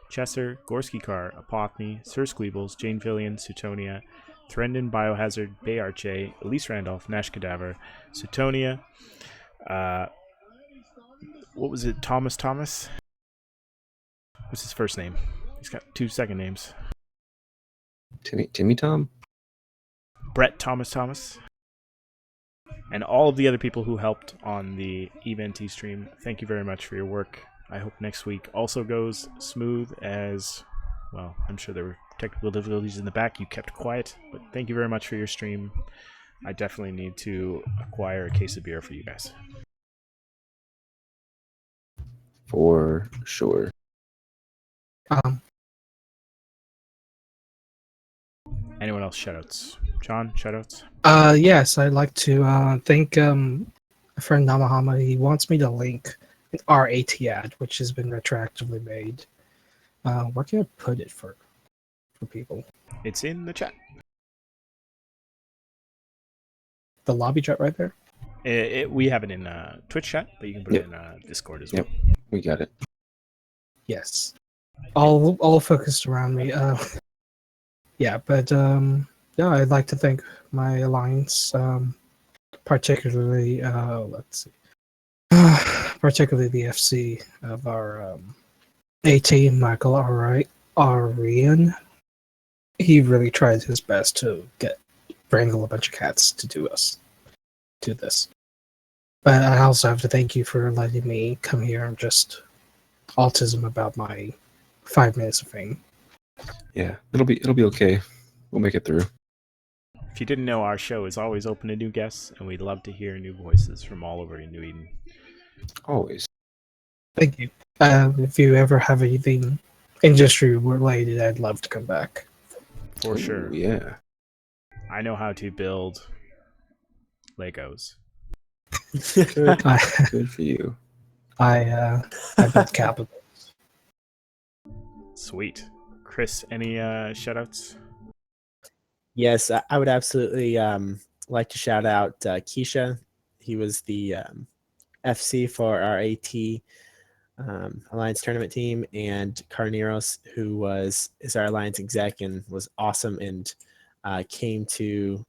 Chesser, Gorski Car, Apothmy, Sir Squeebles, Jane Fillion, Sutonia, Threndon Biohazard, Bay Arche, Elise Randolph, Nash Cadaver, Sutonia, what was it, Thomas? What's his first name? He's got 2 second names. Timmy Tom? Brett Thomas. And all of the other people who helped on the EVNT stream, thank you very much for your work. I hope next week also goes smooth as, well, I'm sure there were technical difficulties in the back. You kept quiet, but thank you very much for your stream. I definitely need to acquire a case of beer for you guys. For sure. Anyone else shoutouts? John, shoutouts? Yes, I'd like to thank a friend Namahama. He wants me to link our AT ad, which has been retroactively made. Where can I put it for people? It's in the chat. The lobby chat right there? We have it in Twitch chat, but you can put it in Discord as well. Yep, we got it. Yes. All focused around me. Yeah, but yeah, I'd like to thank my alliance, particularly let's see, particularly the FC of our AT Michael Arian. He really tried his best to wrangle a bunch of cats to do this. But I also have to thank you for letting me come here and just autism about my 5 minutes of fame. Yeah, it'll be okay. We'll make it through. If you didn't know, our show is always open to new guests, and we'd love to hear new voices from all over New Eden. Always. Thank you. If you ever have anything industry related, I'd love to come back. For sure. Yeah. I know how to build Legos. Good for you. I built capital. Sweet. Chris, any shoutouts? Yes, I would absolutely like to shout out Keisha. He was the FC for our AT Alliance tournament team, and Carneros, who is our Alliance exec and was awesome and came to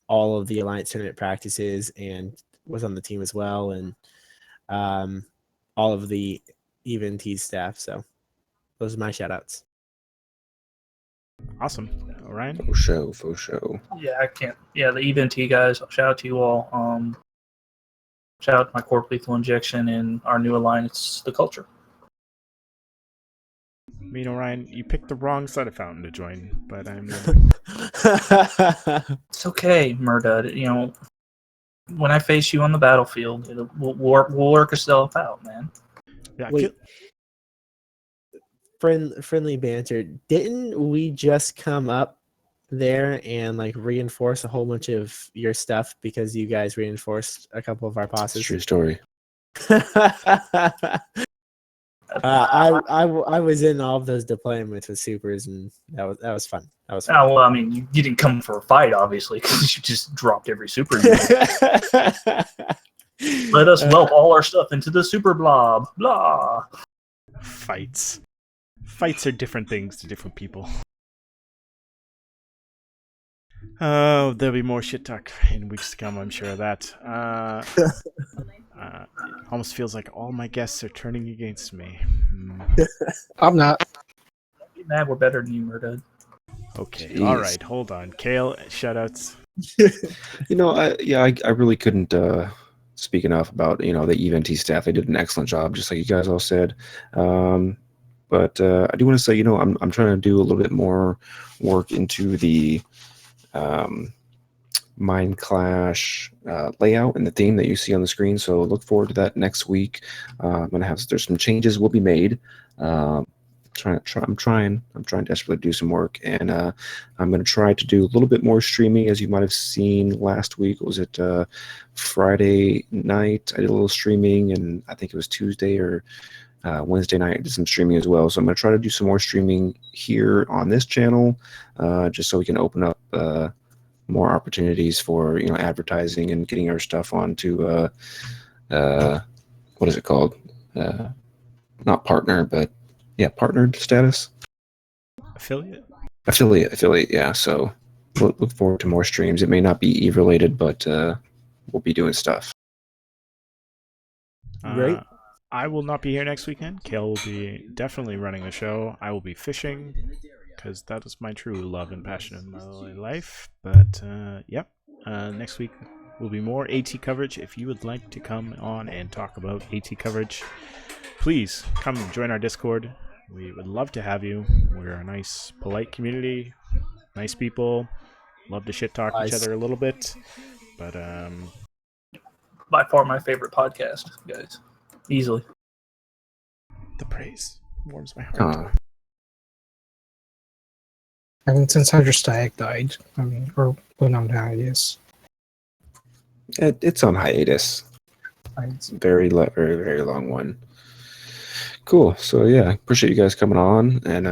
all of the Alliance tournament practices and was on the team as well, and all of the EVNT staff. So those are my shout outs. Awesome. Orion? For show. Yeah, I can't. Yeah, the EVNT guys, shout out to you all. Shout out to my Corp Lethal Injection and our new alliance, The Culture. I mean, Orion, you picked the wrong soda fountain to join, but I'm... It's okay, Murdud. You know, when I face you on the battlefield, we'll work ourselves out, man. Yeah, Wait. Friendly banter. Didn't we just come up there and like reinforce a whole bunch of your stuff because you guys reinforced a couple of our bosses? True story. I was in all of those deployments with supers, and that was fun. That was fun. Oh, well, I mean, you didn't come for a fight, obviously, because you just dropped every super. Let us whelp all our stuff into the super blob. Blah. Fights. Fights are different things to different people. Oh, there'll be more shit talk in weeks to come, I'm sure of that. It almost feels like all my guests are turning against me. I'm not. Don't be mad, we're better than you, Murdud. Okay, Jeez. alright, hold on. Kale, shoutouts. You know, I really couldn't speak enough about the EVNT staff. They did an excellent job, just like you guys all said. But I do want to say, I'm trying to do a little bit more work into the Mind Clash layout and the theme that you see on the screen. So look forward to that next week. There's some changes will be made. I'm trying desperately to do some work, and I'm going to try to do a little bit more streaming, as you might have seen last week. Was it Friday night? I did a little streaming, and I think it was Tuesday or Wednesday night I did some streaming as well. So I'm going to try to do some more streaming here on this channel, just so we can open up more opportunities for advertising and getting our stuff onto what is it called? Not partner, but partnered status. Affiliate. Yeah. So look forward to more streams. It may not be Eve related, but we'll be doing stuff. Great. I will not be here next weekend. Kale will be definitely running the show. I will be fishing, because that is my true love and passion in my life. But next week will be more AT coverage. If you would like to come on and talk about AT coverage, please come join our Discord. We would love to have you. We're a nice, polite community, nice people. Love to shit talk each other a little bit, but By far my favorite podcast, guys. Easily. The praise warms my heart. I mean, since Hydrostag died, or went on hiatus. It's on hiatus. Very, very, very long one. Cool. So yeah, appreciate you guys coming on, and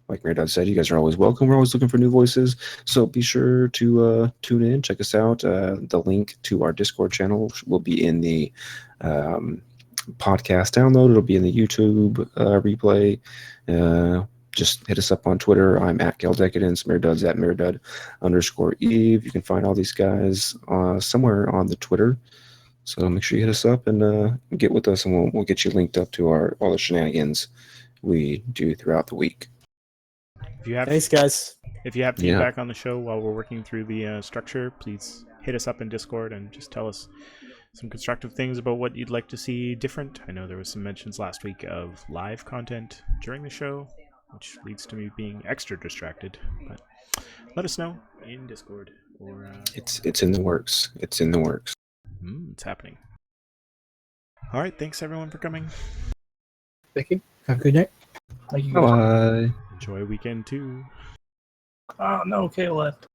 like Maridad said, you guys are always welcome. We're always looking for new voices, so be sure to tune in, check us out. The link to our Discord channel will be in the podcast download. It'll be in the YouTube replay. Just hit us up on Twitter. I'm at GalDecadence. Maridad's at Maridad_Eve. You can find all these guys somewhere on the Twitter. So make sure you hit us up and get with us, and we'll get you linked up to all the shenanigans we do throughout the week. Thanks, guys. If you have feedback on the show while we're working through the structure, please hit us up in Discord and just tell us some constructive things about what you'd like to see different. I know there was some mentions last week of live content during the show, which leads to me being extra distracted. But let us know in Discord. Or it's in the works. It's in the works. It's happening. All right, thanks everyone for coming. Thank you. Have a good night. Thank you. Bye. Enjoy weekend too. Oh no, Kale left.